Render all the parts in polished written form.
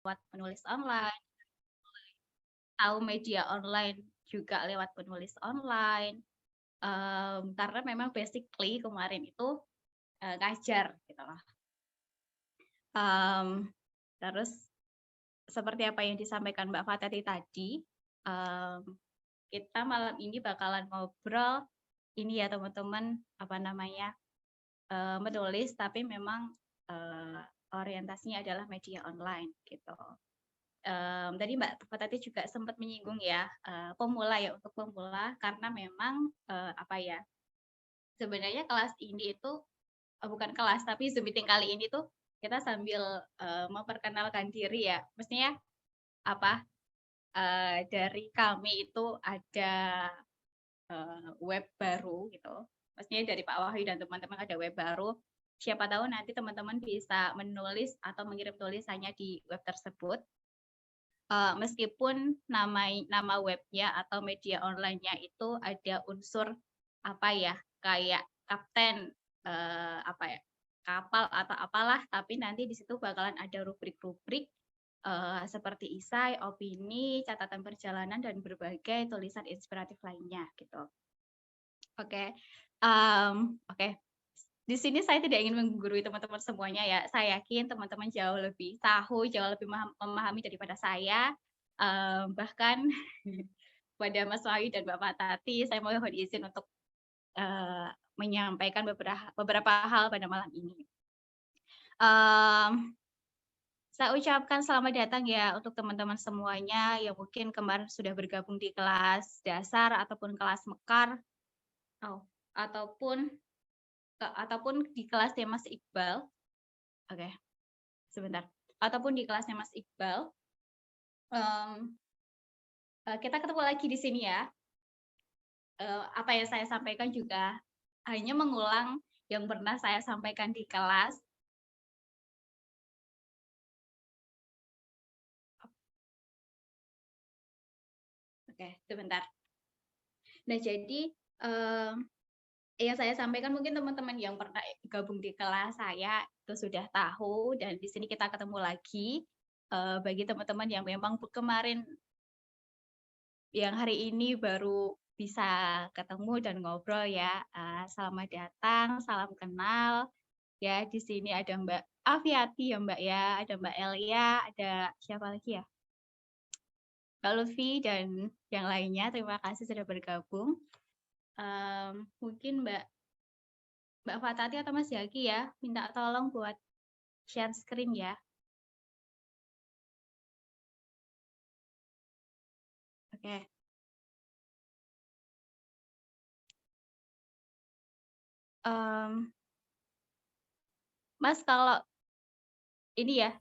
lewat penulis online, tahu media online juga lewat penulis online, karena memang basically kemarin itu, ngajar gitu loh. Terus seperti apa yang disampaikan Mbak Fatati tadi, kita malam ini bakalan ngobrol ini ya teman-teman, menulis tapi memang, orientasinya adalah media online gitu. Tadi Mbak Fatati juga sempat menyinggung ya, pemula ya, untuk pemula karena memang, sebenarnya kelas ini itu bukan kelas, tapi Zoom meeting kali ini tuh kita sambil, memperkenalkan diri ya. Maksudnya apa, dari kami itu ada, web baru gitu. Maksudnya dari Pak Wahyu dan teman-teman ada web baru. Siapa tahu nanti teman-teman bisa menulis atau mengirim tulisannya di web tersebut. Meskipun nama webnya atau media online-nya itu ada unsur kayak kapten, kapal atau apalah, tapi nanti di situ bakalan ada rubrik-rubrik seperti isai, opini, catatan perjalanan dan berbagai tulisan inspiratif lainnya gitu. Oke, oke. Di sini saya tidak ingin menggurui teman-teman semuanya ya. Saya yakin teman-teman jauh lebih tahu, jauh lebih memahami daripada saya. Bahkan pada Mas Wahyu dan Mbak Fatati, saya mohon izin untuk menyampaikan beberapa hal pada malam ini. Saya ucapkan selamat datang ya untuk teman-teman semuanya yang mungkin kemarin sudah bergabung di kelas dasar ataupun kelas mekar, ataupun di kelasnya Mas Iqbal. Oke, sebentar. Ataupun di kelasnya Mas Iqbal. Kita ketemu lagi di sini ya. Apa yang saya sampaikan juga hanya mengulang yang pernah saya sampaikan di kelas. Oke, sebentar. Nah, jadi yang saya sampaikan mungkin teman-teman yang pernah gabung di kelas saya itu sudah tahu, dan di sini kita ketemu lagi. Bagi teman-teman yang memang kemarin, yang hari ini baru bisa ketemu dan ngobrol ya, selamat datang, salam kenal. Ya, di sini ada Mbak Aviati ya Mbak ya, ada Mbak Elia, ada siapa lagi ya? Mbak Lutfi dan yang lainnya, terima kasih sudah bergabung. Mungkin Mbak Fatati atau Mas Yaki ya, minta tolong buat share screen ya. Oke. Mas, kalau ini ya,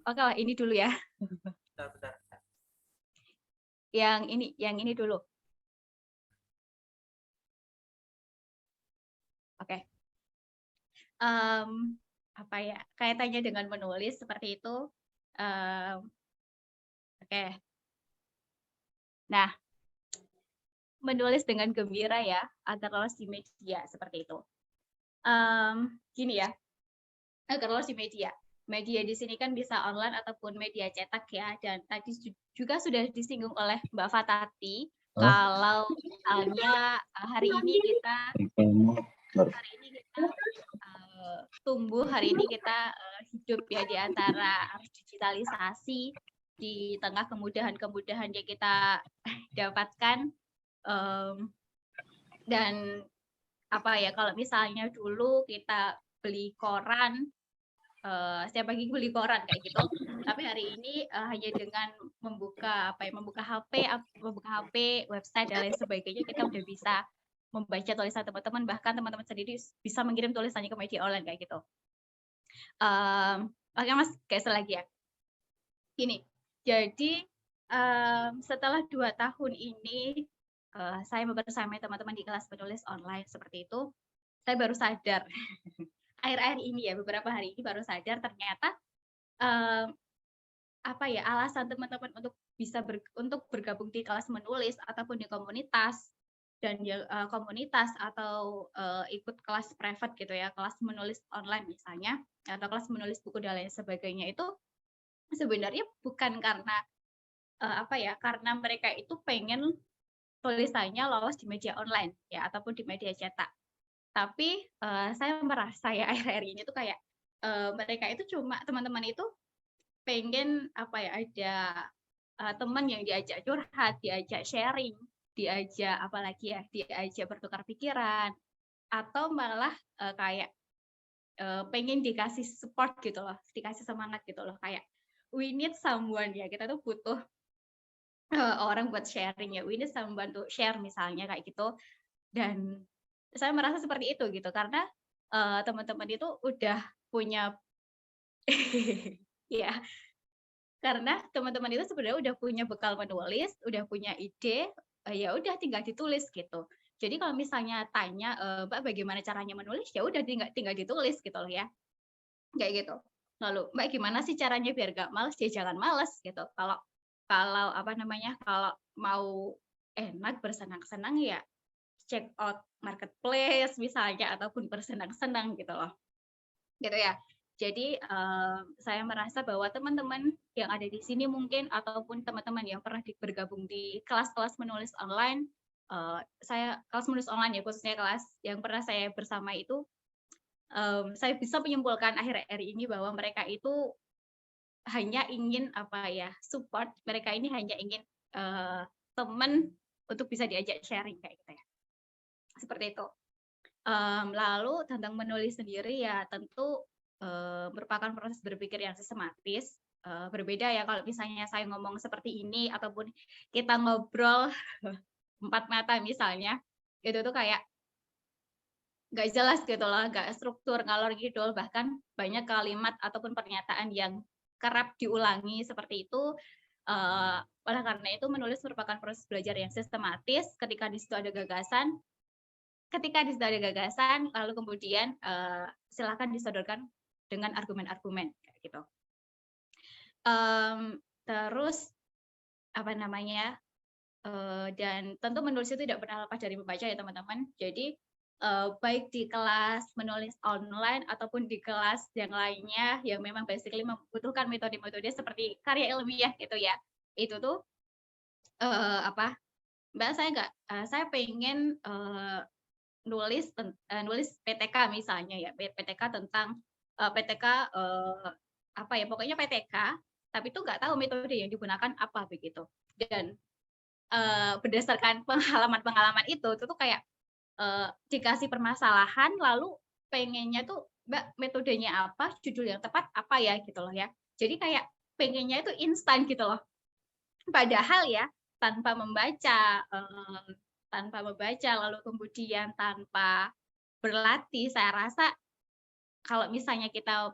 oke lah, ini dulu ya. Bentar. Yang ini dulu. Oke. Kaitannya dengan menulis seperti itu. Oke. Nah, menulis dengan gembira ya, agar lolos di media seperti itu. Gini ya, agar lolos di media. Media di sini kan bisa online ataupun media cetak ya, dan tadi juga sudah disinggung oleh Mbak Fatati, kalau misalnya hari ini kita tumbuh, hari ini kita hidup ya di antara digitalisasi, di tengah kemudahan-kemudahan yang kita dapatkan, dan kalau misalnya dulu kita beli koran, setiap pagi beli koran kayak gitu, tapi hari ini hanya dengan membuka HP, website dan lain sebagainya, kita udah bisa membaca tulisan teman-teman, bahkan teman-teman sendiri bisa mengirim tulisannya ke media online kayak gitu. Oke Mas, kayak lagi ya. Gini, jadi setelah 2 tahun ini saya bersama teman-teman di kelas penulis online seperti itu, saya baru sadar akhir-akhir ini ya, beberapa hari ini baru sadar ternyata alasan teman-teman untuk bisa untuk bergabung di kelas menulis ataupun di komunitas, dan komunitas atau ikut kelas private gitu ya, kelas menulis online misalnya, atau kelas menulis buku dan lain sebagainya, itu sebenarnya bukan karena, apa ya, karena mereka itu pengen tulisannya lolos di media online ya, ataupun di media cetak. Tapi, saya merasa ya akhir-akhir ini tuh kayak, mereka itu cuma teman-teman itu pengen apa ya, ada, teman yang diajak curhat, diajak sharing, diajak apalagi ya, diajak bertukar pikiran, atau malah, kayak, pengen dikasih support gitu loh, dikasih semangat gitu loh, kayak we need someone ya, kita tuh butuh, orang buat sharing ya, we need someone to share misalnya kayak gitu. Dan saya merasa seperti itu gitu, karena, teman-teman itu udah punya iya, karena teman-teman itu sebenarnya udah punya bekal menulis, udah punya ide, ya udah tinggal ditulis gitu. Jadi kalau misalnya tanya, "Mbak, bagaimana caranya menulis?" Ya udah tinggal tinggal ditulis gitu loh ya, kayak gitu. Lalu, "Mbak, gimana sih caranya biar gak males?" Ya jangan males gitu. Kalau kalau apa namanya, kalau mau enak bersenang-senang ya check out marketplace misalnya ataupun bersenang-senang gitu loh, gitu ya. Jadi, saya merasa bahwa teman-teman yang ada di sini mungkin ataupun teman-teman yang pernah bergabung di kelas-kelas menulis online, saya kelas menulis online ya, khususnya kelas yang pernah saya bersama itu, saya bisa menyimpulkan akhir-akhir ini bahwa mereka itu hanya ingin apa ya, support, mereka ini hanya ingin, teman untuk bisa diajak sharing kayak gitu ya, seperti itu. Lalu tentang menulis sendiri ya tentu, merupakan proses berpikir yang sistematis, berbeda ya kalau misalnya saya ngomong seperti ini ataupun kita ngobrol empat mata misalnya, itu tuh kayak nggak jelas gitu loh, nggak struktur, ngalor ngidul, bahkan banyak kalimat ataupun pernyataan yang kerap diulangi seperti itu, eee, oleh karena itu menulis merupakan proses belajar yang sistematis, ketika di situ ada gagasan, lalu kemudian, silakan disodorkan dengan argumen-argumen, kayak gitu. Terus apa namanya, dan tentu menulis itu tidak pernah lepas dari membaca ya teman-teman. Jadi, baik di kelas menulis online ataupun di kelas yang lainnya yang memang basically membutuhkan metode-metode seperti karya ilmiah gitu ya, itu tuh, apa, Mbak, saya pengen, nulis PTK misalnya ya, PTK tentang, PTK, apa ya, pokoknya PTK, tapi itu nggak tahu metode yang digunakan apa, begitu. Dan, berdasarkan pengalaman-pengalaman itu tuh kayak, dikasih permasalahan lalu pengennya tuh, "Mbak, metodenya apa? Judul yang tepat apa ya?" Gitu loh ya. Jadi kayak pengennya itu instan gitu loh. Padahal ya, tanpa membaca, lalu kemudian tanpa berlatih, saya rasa kalau misalnya kita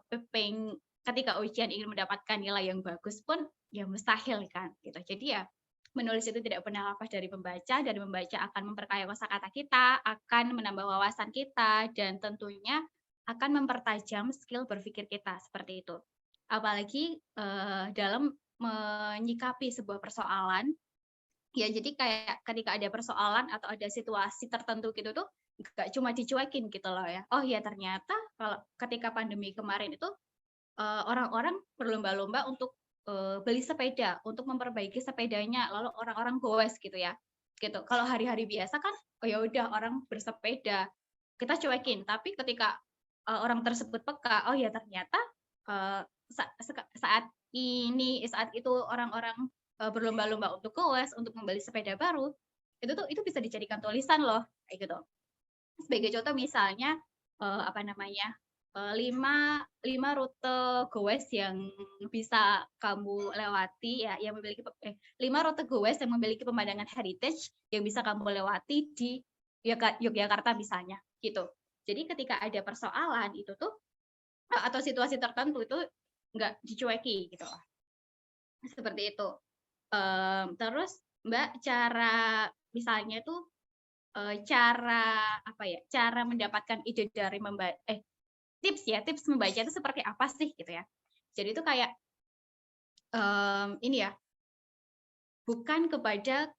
ketika ujian ingin mendapatkan nilai yang bagus pun, ya mustahil kan, gitu. Jadi ya, menulis itu tidak pernah lepas dari membaca, dan membaca akan memperkaya kosakata kita, akan menambah wawasan kita, dan tentunya akan mempertajam skill berpikir kita, seperti itu. Apalagi, dalam menyikapi sebuah persoalan, ya jadi kayak ketika ada persoalan atau ada situasi tertentu gitu tuh, nggak cuma dicuekin gitu loh ya. Oh ya ternyata kalau ketika pandemi kemarin itu, orang-orang berlomba-lomba untuk, beli sepeda, untuk memperbaiki sepedanya, lalu orang-orang goes gitu ya, gitu. Kalau hari-hari biasa kan, oh ya udah orang bersepeda, kita cuekin. Tapi ketika, orang tersebut peka, oh ya ternyata, eee, saat itu orang-orang, berlomba-lomba untuk goes, untuk membeli sepeda baru, itu bisa dijadikan tulisan loh, kayak gitu. Sebagai contoh misalnya, apa namanya, 5 rute goes yang bisa kamu lewati ya, 5 rute goes yang memiliki pemandangan heritage yang bisa kamu lewati di Yogyakarta misalnya, gitu. Jadi ketika ada persoalan itu tuh, atau situasi tertentu itu nggak dicueki gitu loh, seperti itu. Terus Mbak, misalnya tuh, cara apa ya, cara mendapatkan ide dari tips ya, tips membaca itu seperti apa sih gitu ya. Jadi itu kayak, ini ya, bukan kepada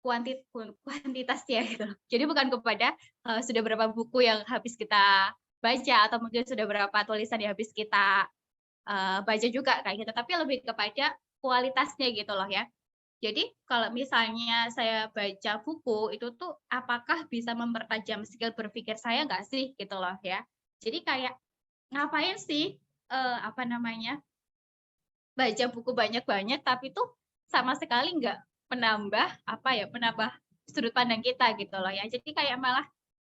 kuantitas ya gitu. Jadi bukan kepada, sudah berapa buku yang habis kita baca atau mungkin sudah berapa tulisan yang habis kita baca juga kayak gitu, tapi lebih kepada kualitasnya gitu loh ya. Jadi kalau misalnya saya baca buku itu tuh apakah bisa mempertajam skill berpikir saya nggak sih gitu loh ya. Jadi kayak ngapain sih, apa namanya, baca buku banyak-banyak tapi tuh sama sekali nggak menambah, apa ya, menambah sudut pandang kita gitu loh ya. Jadi kayak malah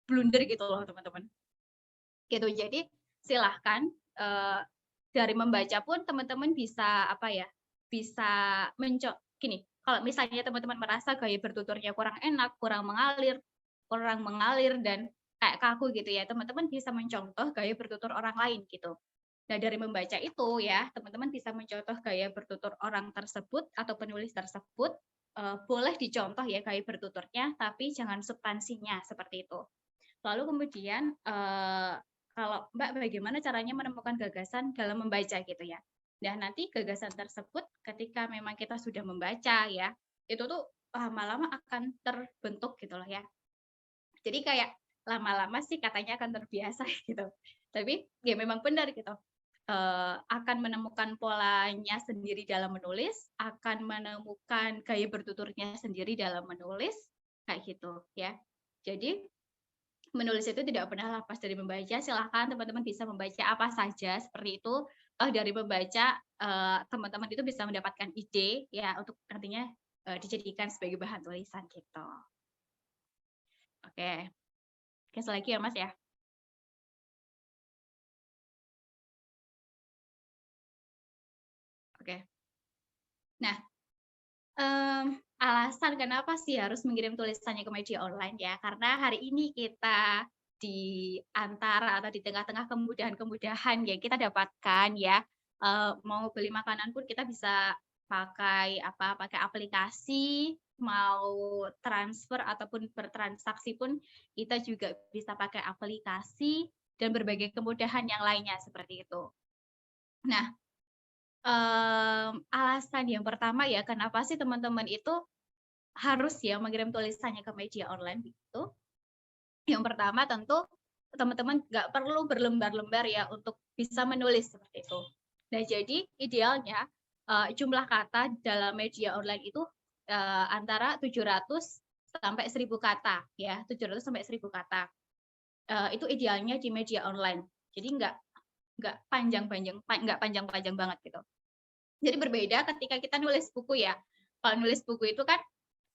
blunder gitu loh teman-teman. Gitu. Jadi silahkan, dari membaca pun teman-teman bisa, apa ya, bisa gini, kalau misalnya teman-teman merasa gaya bertuturnya kurang enak, kurang mengalir dan kayak kaku gitu ya, teman-teman bisa mencontoh gaya bertutur orang lain gitu. Nah, dari membaca itu ya, teman-teman bisa mencontoh gaya bertutur orang tersebut atau penulis tersebut, boleh dicontoh ya gaya bertuturnya, tapi jangan substansinya, seperti itu. Lalu kemudian, kalau Mbak bagaimana caranya menemukan gagasan dalam membaca gitu ya. Nah, nanti gagasan tersebut ketika memang kita sudah membaca ya, itu tuh lama-lama akan terbentuk gitu loh ya. Jadi kayak lama-lama sih katanya akan terbiasa gitu. Tapi ya memang benar gitu. Akan menemukan polanya sendiri dalam menulis, akan menemukan gaya bertuturnya sendiri dalam menulis, kayak gitu ya. Jadi menulis itu tidak pernah lepas dari membaca, silahkan teman-teman bisa membaca apa saja seperti itu. Dari membaca, teman-teman itu bisa mendapatkan ide ya untuk nantinya, dijadikan sebagai bahan tulisan gitu. Oke, oke selagi ya Mas ya? Oke. Nah, alasan kenapa sih harus mengirim tulisannya ke media online ya, karena hari ini kita di antara atau di tengah-tengah kemudahan-kemudahan yang kita dapatkan ya, mau beli makanan pun kita bisa pakai apa, pakai aplikasi, mau transfer ataupun bertransaksi pun kita juga bisa pakai aplikasi dan berbagai kemudahan yang lainnya seperti itu. Nah, alasan yang pertama ya, kenapa sih teman-teman itu harus ya mengirim tulisannya ke media online gitu. Yang pertama tentu teman-teman nggak perlu berlembar-lembar ya untuk bisa menulis seperti itu. Nah, jadi idealnya jumlah kata dalam media online itu antara 700 sampai 1.000 kata ya, 700 sampai 1.000 kata. Itu idealnya di media online. Jadi nggak panjang-panjang, nggak panjang-panjang banget gitu. Jadi berbeda ketika kita nulis buku ya. Kalau nulis buku itu kan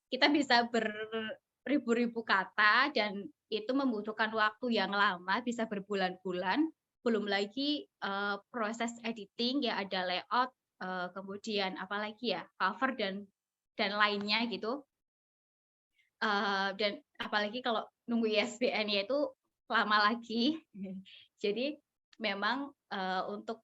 kita bisa beribu-ribu kata dan itu membutuhkan waktu yang lama, bisa berbulan-bulan. Belum lagi, proses editing, ya ada layout, kemudian apalagi ya, cover dan lainnya gitu. Dan apalagi kalau nunggu ISBN-nya itu lama lagi. Jadi memang, untuk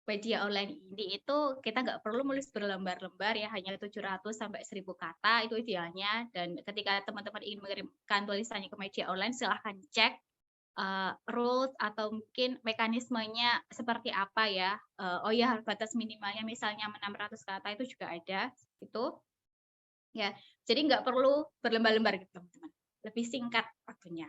media online ini itu kita nggak perlu menulis berlembar-lembar ya, hanya 700 sampai 1.000 kata itu idealnya. Dan ketika teman-teman ingin mengirimkan tulisannya ke media online, silahkan cek, rules atau mungkin mekanismenya seperti apa ya. Oh ya, batas minimalnya misalnya 600 kata itu juga ada, itu. Ya, jadi nggak perlu berlembar-lembar gitu teman-teman, lebih singkat waktunya.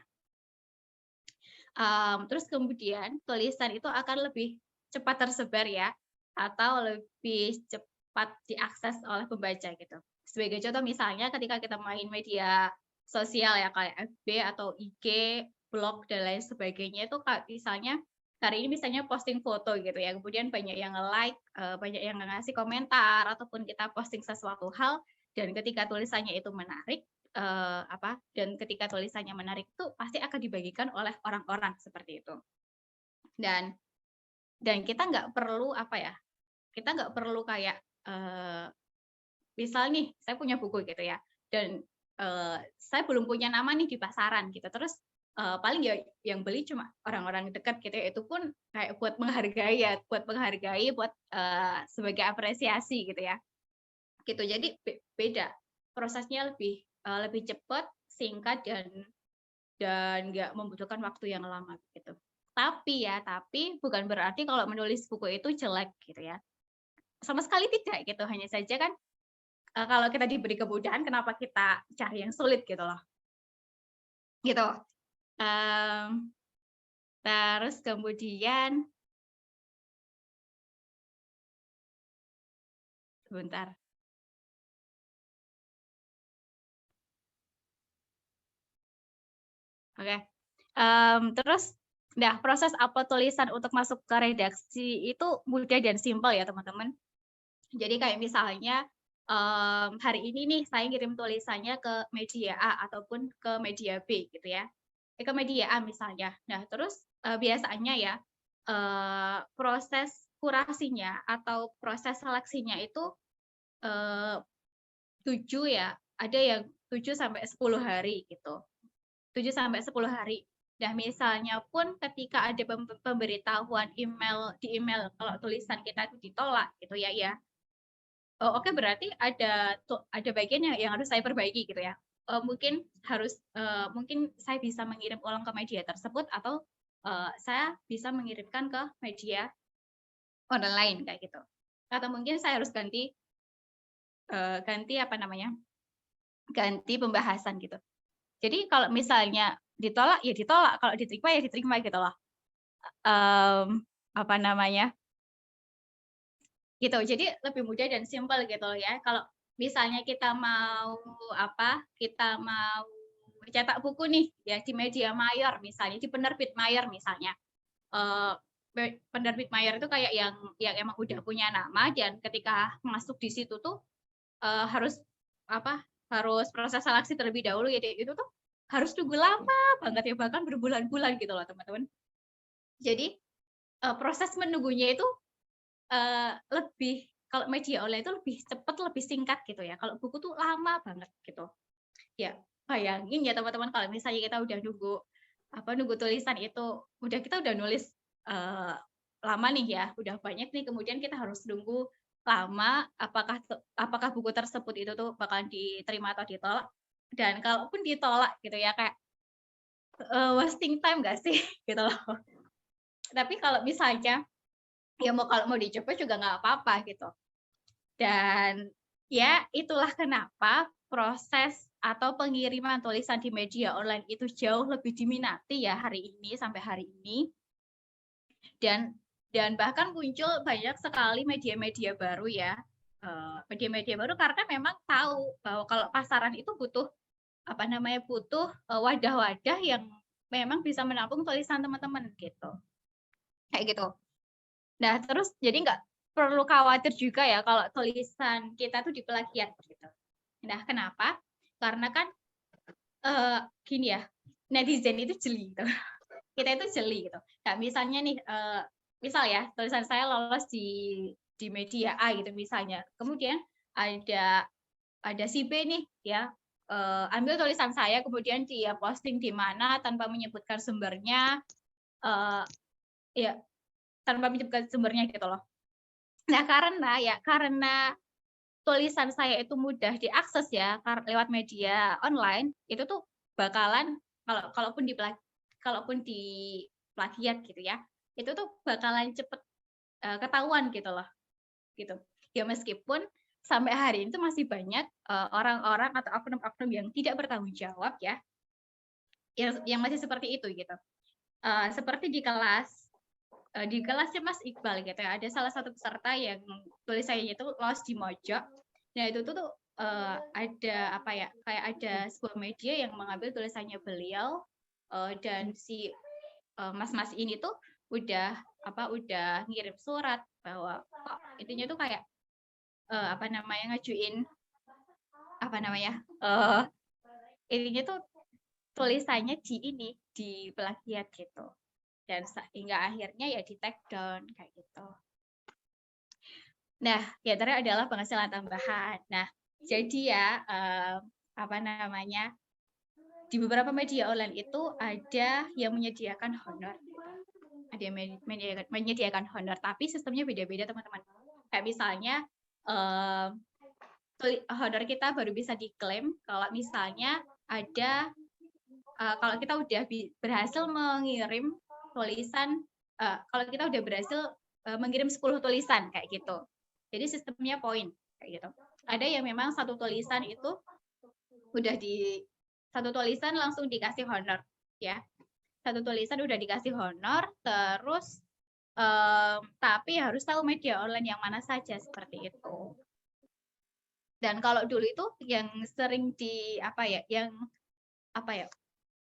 Terus kemudian tulisan itu akan lebih cepat tersebar ya, atau lebih cepat diakses oleh pembaca gitu. Sebagai contoh misalnya ketika kita main media sosial ya kayak FB atau IG, blog dan lain sebagainya itu misalnya hari ini misalnya posting foto gitu ya, kemudian banyak yang like, banyak yang ngasih komentar ataupun kita posting sesuatu hal dan ketika tulisannya itu menarik, dan ketika tulisannya menarik itu pasti akan dibagikan oleh orang-orang seperti itu. Dan kita nggak perlu apa ya, kita nggak perlu kayak, misal nih saya punya buku gitu ya, dan, saya belum punya nama nih di pasaran gitu, terus, paling ya yang beli cuma orang-orang dekat gitu ya, itu pun kayak buat menghargai ya, buat sebagai apresiasi gitu ya. Gitu, jadi beda, prosesnya lebih cepat, singkat, dan nggak membutuhkan waktu yang lama gitu. Tapi bukan berarti kalau menulis buku itu jelek gitu ya. Sama sekali tidak gitu, hanya saja kan, kalau kita diberi kemudahan kenapa kita cari yang sulit gitu loh, gitu. Mmm, terus kemudian Sebentar. Oke. Terus, nah proses upload tulisan untuk masuk ke redaksi itu mudah dan simpel ya teman-teman. Jadi kayak misalnya, hari ini nih saya ngirim tulisannya ke media A ataupun ke media B gitu ya. Ke media A misalnya. Nah terus, biasanya ya, proses kurasinya atau proses seleksinya itu, eee, 7 ya, ada yang 7 sampai 10 hari gitu. 7 sampai 10 hari. Dan misalnya pun ketika ada pemberitahuan email di email kalau tulisan kita itu ditolak gitu ya. Oh, oke berarti ada bagian yang harus saya perbaiki gitu ya. Mungkin saya bisa mengirim ulang ke media tersebut atau, saya bisa mengirimkan ke media online kayak gitu. Atau mungkin saya harus ganti apa namanya, ganti pembahasan gitu. Jadi kalau misalnya ditolak, ya ditolak, kalau diterima, ya diterima gitu loh. Apa namanya, gitu. Jadi lebih mudah dan simpel gitu loh ya. Kalau misalnya kita mau cetak buku nih ya di media mayor misalnya, di penerbit mayor misalnya. Eee, Penerbit mayor itu kayak yang emang udah punya nama dan ketika masuk di situ tuh, harus apa, harus proses seleksi terlebih dahulu ya, itu tuh harus tunggu lama banget ya, bahkan berbulan-bulan gitu loh teman-teman. Jadi, proses menunggunya itu, lebih kalau media online itu lebih cepat, lebih singkat gitu ya, kalau buku tuh lama banget gitu. Ya, bayangin ya teman-teman kalau misalnya kita udah nunggu tulisan itu, kita udah nulis, eee, lama nih ya, udah banyak nih, kemudian kita harus nunggu lama, apakah buku tersebut itu tuh bakal diterima atau ditolak, dan kalaupun ditolak gitu ya, kayak, wasting time nggak sih? Gitu loh. Tapi kalau misalnya, ya kalau mau dicoba juga nggak apa-apa gitu. Dan ya itulah kenapa proses atau pengiriman tulisan di media online itu jauh lebih diminati ya hari ini sampai hari ini. Dan bahkan muncul banyak sekali media-media baru ya, media-media baru karena memang tahu bahwa kalau pasaran itu butuh, apa namanya, wadah-wadah yang memang bisa menampung tulisan teman-teman gitu, kayak gitu. Nah terus jadi nggak perlu khawatir juga ya kalau tulisan kita tuh diplagiat gitu. Nah kenapa? Karena kan, gini ya, netizen itu jeli gitu. Kita itu jeli gitu. Kayak misalnya nih, misal ya tulisan saya lolos di media A gitu misalnya, kemudian ada si B nih ya, ambil tulisan saya kemudian dia posting di mana tanpa menyebutkan sumbernya, eee, ya tanpa menyebutkan sumbernya gitu loh. Nah karena tulisan saya itu mudah diakses ya lewat media online, itu tuh bakalan kalaupun diplagiat gitu ya, itu tuh bakalan cepet, ketahuan gitu loh, gitu. Ya meskipun sampai hari ini tuh masih banyak, orang-orang atau oknum-oknum yang tidak bertanggung jawab ya, yang masih seperti itu gitu. Seperti di kelasnya Mas Iqbal gitu ya, ada salah satu peserta yang tulisannya itu lost di Mojok. Nah itu tuh, ada apa ya, kayak ada sebuah media yang mengambil tulisannya beliau, dan si, mas-mas ini tuh udah ngirim surat bahwa kok intinya tuh kayak, apa namanya, ngajuin apa namanya, intinya tuh tulisannya di plagiat gitu. Dan hingga akhirnya ya di-take down kayak gitu. Nah, di antaranya adalah penghasilan tambahan. Nah, jadi ya, apa namanya, di beberapa media online itu ada yang menyediakan honor gitu. Ada yang menyediakan honor, tapi sistemnya beda-beda teman-teman. Kayak misalnya, honor kita baru bisa diklaim kalau misalnya kalau kita udah berhasil mengirim tulisan, kalau kita udah berhasil, mengirim 10 tulisan kayak gitu. Jadi sistemnya poin kayak gitu. Ada yang memang satu tulisan langsung dikasih honor ya. Satu tulisan udah dikasih honor, terus tapi harus tahu media online yang mana saja seperti itu. Dan kalau dulu itu yang sering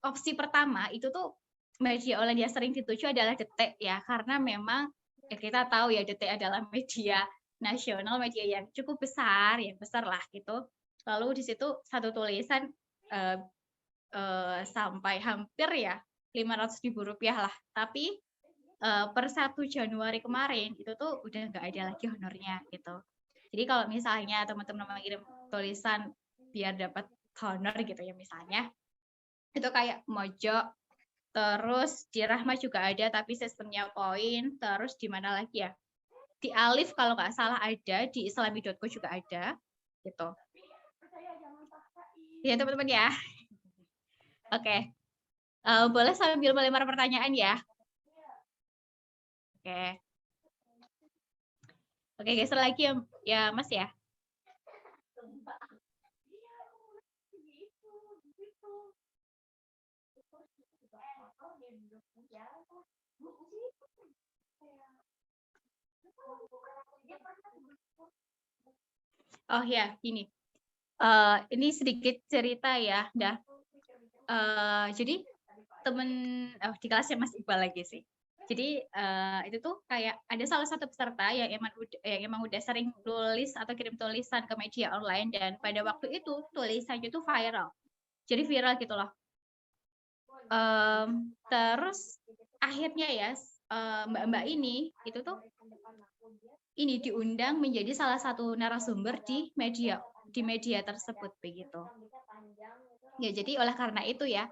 opsi pertama itu tuh media online yang sering dituju adalah Detik ya, karena memang ya kita tahu ya Detik adalah media nasional, media yang cukup besar, yang besar lah gitu. Lalu di situ satu tulisan sampai hampir ya Rp500.000 lah. Tapi per 1 Januari kemarin itu tuh udah nggak ada lagi honornya gitu. Jadi kalau misalnya teman-teman mengirim tulisan biar dapat honor gitu ya misalnya, itu kayak Mojok, terus di Rahma juga ada tapi sistemnya poin, terus di mana lagi ya? Di Alif kalau nggak salah ada, di islami.co juga ada gitu. Ya teman-teman ya. Oke. Boleh sambil melempar pertanyaan ya. Oke. Oke, geser lagi ya Mas ya. Oh ya, ini. Ini sedikit cerita ya, jadi di kelasnya Mas Iqbal lagi sih. Jadi itu tuh kayak ada salah satu peserta yang emang udah sering tulis atau kirim tulisan ke media online dan pada waktu itu tulisannya tuh viral. Jadi viral gitu loh. Terus akhirnya ya mbak-mbak ini itu tuh ini diundang menjadi salah satu narasumber di media tersebut begitu. Ya jadi oleh karena itu ya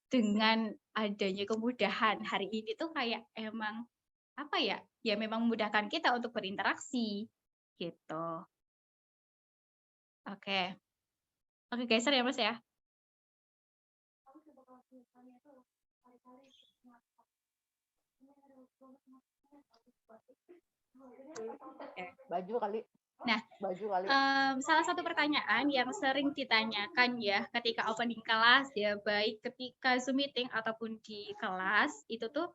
dengan adanya kemudahan hari ini tuh kayak emang memang memudahkan kita untuk berinteraksi gitu. Oke geser ya Mas ya. Baju kali. Nah, salah satu pertanyaan yang sering ditanyakan ya ketika opening kelas ya, baik ketika Zoom meeting ataupun di kelas itu tuh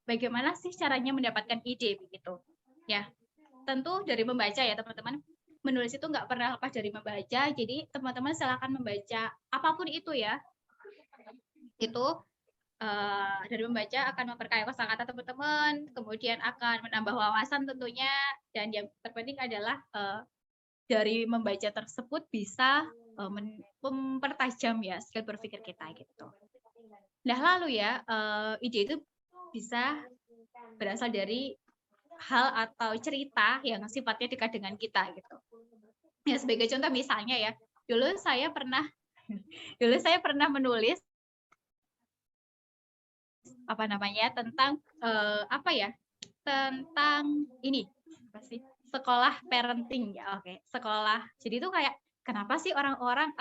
bagaimana sih caranya mendapatkan ide begitu? Ya, tentu dari membaca ya teman-teman. Menulis itu nggak pernah lepas dari membaca, jadi teman-teman silakan membaca apapun itu ya. Itu dari membaca akan memperkaya kosakata teman-teman, kemudian akan menambah wawasan tentunya, dan yang terpenting adalah dari membaca tersebut bisa mempertajam ya skill berpikir kita gitu. Nah lalu ya ide itu bisa berasal dari hal atau cerita yang sifatnya dekat dengan kita gitu. Ya sebagai contoh misalnya ya, dulu saya pernah menulis tentang tentang ini sekolah parenting ya. Oke, sekolah. Jadi itu kayak kenapa sih orang-orang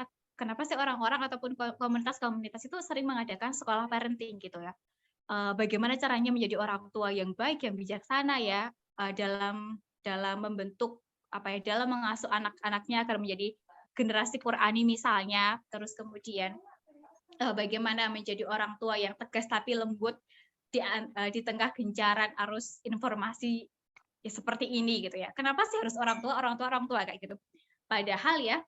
ataupun komunitas itu sering mengadakan sekolah parenting gitu ya. Bagaimana caranya menjadi orang tua yang baik, yang bijaksana ya dalam membentuk dalam mengasuh anak-anaknya agar menjadi generasi Qur'ani misalnya, terus kemudian bagaimana menjadi orang tua yang tegas tapi lembut di tengah gencaran arus informasi ya seperti ini gitu ya. Kenapa sih harus orang tua kayak gitu? Padahal ya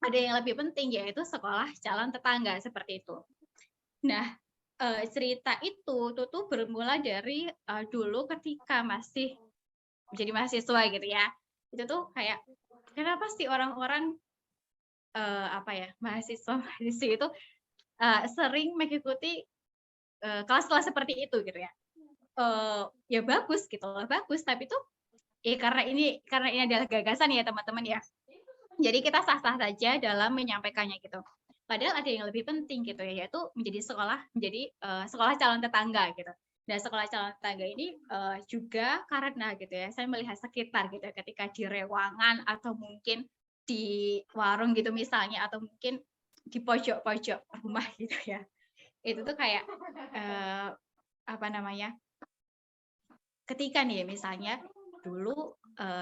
ada yang lebih penting yaitu sekolah calon tetangga seperti itu. Nah, cerita itu tuh bermula dari dulu ketika masih menjadi mahasiswa gitu ya. Itu tuh kayak kenapa sih orang-orang mahasiswa itu sering mengikuti kelas-kelas seperti itu gitu ya. Ya bagus gitu loh, bagus, tapi tuh karena ini adalah gagasan ya teman-teman ya. Jadi kita sah-sah saja dalam menyampaikannya gitu. Padahal ada yang lebih penting gitu ya, yaitu menjadi sekolah calon tetangga gitu. Nah, sekolah calon tetangga ini juga karena gitu ya, saya melihat sekitar gitu ya, ketika di rewangan atau mungkin di warung gitu misalnya, atau mungkin di pojok-pojok rumah gitu ya. Itu tuh kayak ketika nih misalnya dulu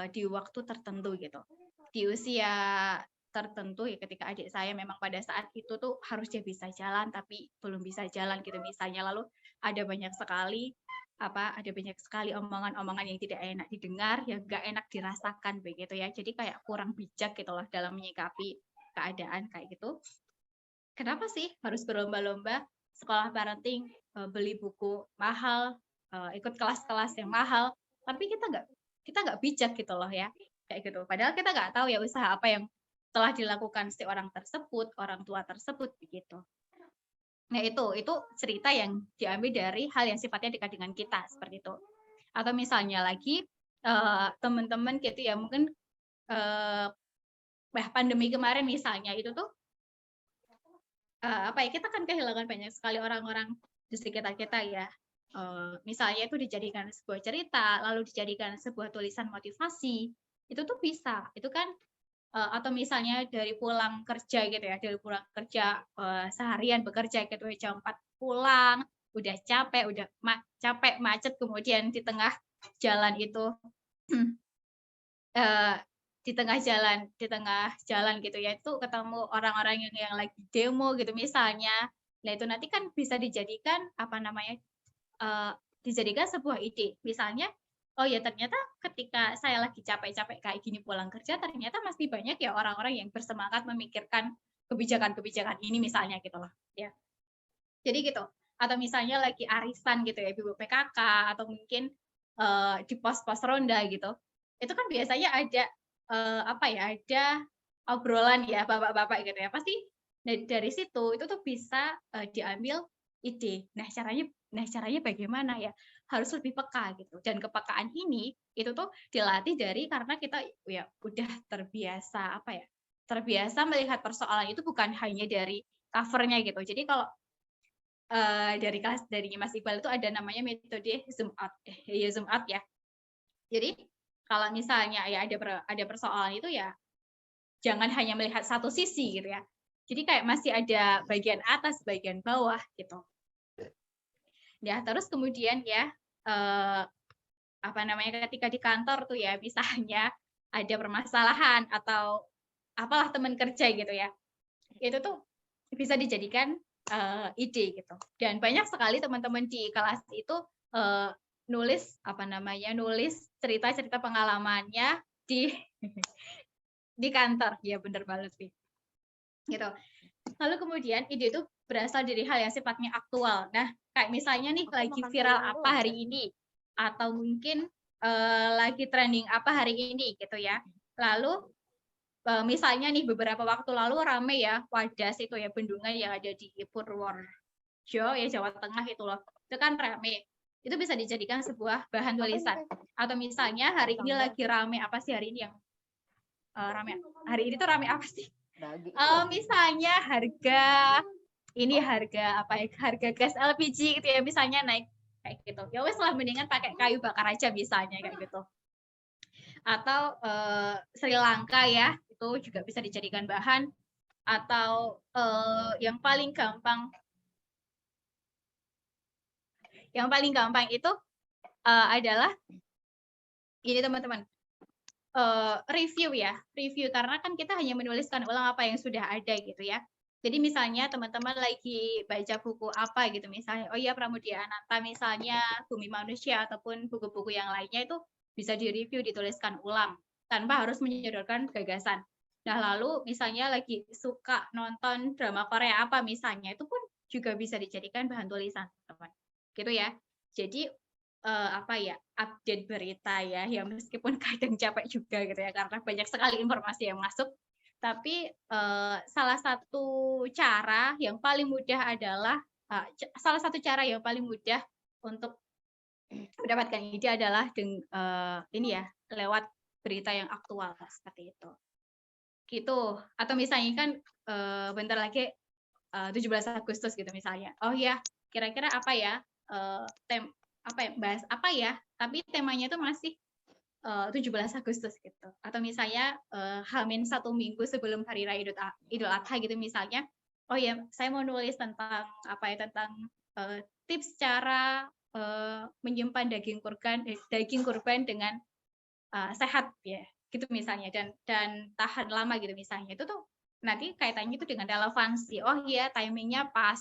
di waktu tertentu gitu, di usia tertentu ya ketika adik saya memang pada saat itu tuh harusnya bisa jalan tapi belum bisa jalan gitu misalnya, lalu ada banyak sekali ada banyak sekali omongan-omongan yang tidak enak didengar, yang nggak enak dirasakan begitu ya. Jadi kayak kurang bijak gitu loh dalam menyikapi keadaan kayak gitu. Kenapa sih harus berlomba-lomba sekolah parenting, beli buku mahal, ikut kelas-kelas yang mahal, tapi kita nggak bijak gitu loh ya, kayak gitu. Padahal kita nggak tahu ya usaha apa yang telah dilakukan si orang tersebut, orang tua tersebut begitu. Nah itu cerita yang diambil dari hal yang sifatnya dekat dengan kita seperti itu. Atau misalnya lagi teman-teman gitu ya mungkin pandemi kemarin misalnya itu tuh kita kan kehilangan banyak sekali orang-orang di sekitar kita ya. Misalnya itu dijadikan sebuah cerita, lalu dijadikan sebuah tulisan motivasi, itu tuh bisa. Itu kan atau misalnya dari pulang kerja gitu ya, dari pulang kerja seharian bekerja gitu ya, jam 4 pulang, udah capek, udah capek macet, kemudian di tengah jalan itu di tengah jalan gitu ya, itu ketemu orang-orang yang lagi demo gitu misalnya. Nah, itu nanti kan bisa dijadikan dijadikan sebuah ide. Misalnya, oh ya ternyata ketika saya lagi capek-capek kayak gini pulang kerja, ternyata masih banyak ya orang-orang yang bersemangat memikirkan kebijakan-kebijakan ini misalnya gitu loh, ya. Jadi gitu. Atau misalnya lagi arisan gitu ya, ibu PKK atau mungkin di pos-pos ronda gitu. Itu kan biasanya ada ada obrolan ya bapak-bapak gitu ya. Pasti dari situ itu tuh bisa diambil ide. Nah, caranya bagaimana ya? Harus lebih peka gitu. Dan kepekaan ini itu tuh dilatih karena kita ya udah terbiasa melihat persoalan itu bukan hanya dari cover-nya gitu. Jadi kalau dari Mas Iqbal itu ada namanya metode zoom out ya. Jadi kalau misalnya ya ada persoalan itu ya jangan hanya melihat satu sisi gitu ya. Jadi kayak masih ada bagian atas, bagian bawah gitu. Ya, terus kemudian ya ketika di kantor tuh ya misalnya ada permasalahan atau apalah teman kerja gitu ya. Itu tuh bisa dijadikan ide gitu. Dan banyak sekali teman-teman di kelas itu nulis cerita-cerita pengalamannya di di kantor. Ya benar banget sih. Gitu. Lalu kemudian ide itu berasal dari hal yang sifatnya aktual. Nah, kayak misalnya nih lagi viral apa hari ini atau mungkin lagi trending apa hari ini gitu ya. Lalu misalnya nih beberapa waktu lalu rame ya Wadas itu ya bendungan yang ada di Purworejo ya Jawa Tengah itu loh. Itu kan rame. Itu bisa dijadikan sebuah bahan tulisan. Atau misalnya hari ini lagi rame apa sih hari ini yang rame? Hari ini tuh rame apa sih? Misalnya harga gas LPG gitu ya misalnya naik kayak gitu. Ya wes lah mendingan pakai kayu bakar aja misalnya kayak gitu. Atau Sri Lanka ya itu juga bisa dijadikan bahan. Atau yang paling gampang itu adalah ini teman-teman, review karena kan kita hanya menuliskan ulang apa yang sudah ada gitu ya. Jadi misalnya teman-teman lagi baca buku apa gitu misalnya, oh iya Pramudia Ananta misalnya Bumi Manusia ataupun buku-buku yang lainnya itu bisa direview, dituliskan ulang tanpa harus menyodorkan gagasan. Nah lalu misalnya lagi suka nonton drama Korea apa misalnya, itu pun juga bisa dijadikan bahan tulisan teman-teman. Gitu ya. Jadi update berita ya meskipun kadang capek juga gitu ya karena banyak sekali informasi yang masuk, tapi salah satu cara yang paling mudah untuk mendapatkan ide adalah lewat berita yang aktual seperti itu gitu. Atau misalnya kan bentar lagi 17 Agustus gitu misalnya, oh ya kira-kira apa ya bahas apa ya, tapi temanya itu masih 17 Agustus gitu. Atau misalnya H-1 minggu sebelum hari raya Idul Adha gitu misalnya, oh ya saya mau nulis tentang tips cara menyimpan daging kurban dengan sehat ya gitu misalnya dan tahan lama gitu misalnya. Itu tuh nanti kaitannya itu dengan relevansi. Oh iya timingnya pas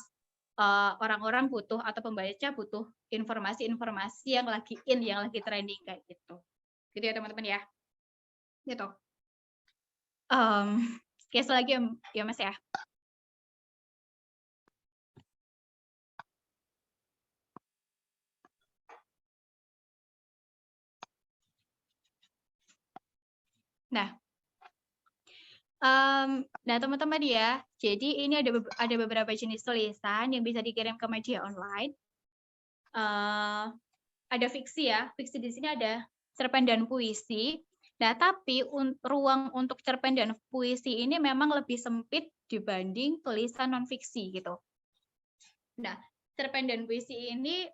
orang-orang butuh atau pembaca butuh informasi-informasi yang lagi yang lagi trending kayak gitu. Gitu ya teman-teman ya. Gitu. Case lagi ya Mas ya. Nah, teman-teman ya, jadi ini ada beberapa jenis tulisan yang bisa dikirim ke media online. Ada fiksi ya, fiksi di sini ada cerpen dan puisi. Nah, tapi ruang untuk cerpen dan puisi ini memang lebih sempit dibanding tulisan non fiksi gitu. Nah, cerpen dan puisi ini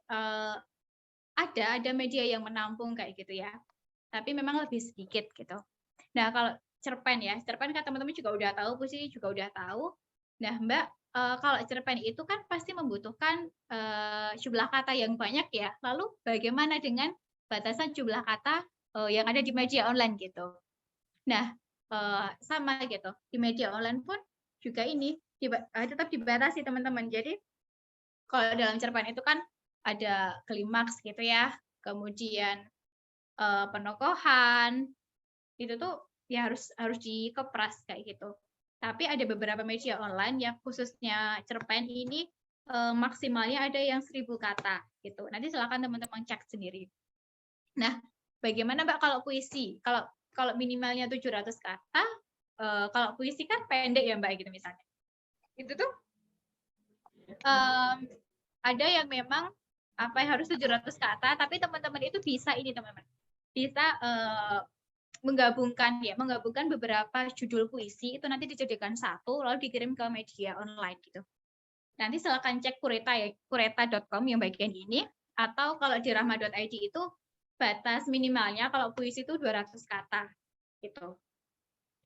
ada media yang menampung kayak gitu ya, tapi memang lebih sedikit gitu. Nah, kalau cerpen ya, cerpen kan teman-teman juga udah tahu, puisi juga udah tahu. Nah, Mbak, kalau cerpen itu kan pasti membutuhkan jumlah kata yang banyak ya. Lalu bagaimana dengan batasan jumlah kata yang ada di media online gitu? Nah, sama gitu. Di media online pun juga ini tetap dibatasi teman-teman. Jadi kalau dalam cerpen itu kan ada klimaks gitu ya, kemudian penokohan, itu tuh ya harus dikepras kayak gitu. Tapi ada beberapa media online yang khususnya cerpen ini maksimalnya ada yang 1000 kata gitu. Nanti silakan teman-teman cek sendiri. Nah, bagaimana Mbak kalau puisi? Kalau minimalnya 700 kata, kalau puisi kan pendek ya Mbak gitu misalnya. Itu tuh ada yang memang harus 700 kata, tapi teman-teman itu bisa ini teman-teman. Bisa menggabungkan beberapa judul puisi itu nanti dijadikan satu lalu dikirim ke media online gitu. Nanti silakan cek kureta.com yang bagian ini, atau kalau di rahma.id itu batas minimalnya kalau puisi itu 200 kata gitu.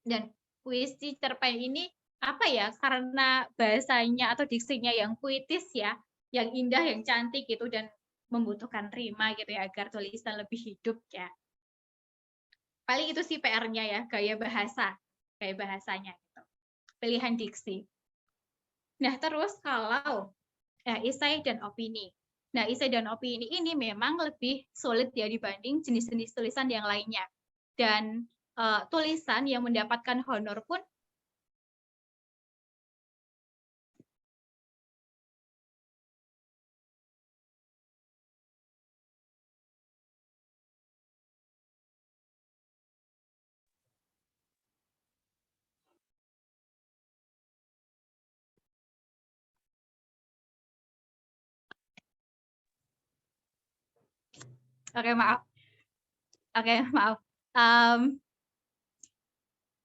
Dan puisi cerpen ini karena bahasanya atau diksinya yang puitis ya, yang indah, yang cantik gitu, dan membutuhkan rima gitu ya agar tulisan lebih hidup ya. Paling itu sih PR-nya ya, gaya bahasanya gitu. Pilihan diksi. Nah, terus kalau esai dan opini. Nah, esai dan opini ini memang lebih sulit ya dibanding jenis-jenis tulisan yang lainnya. Dan tulisan yang mendapatkan honor pun maaf.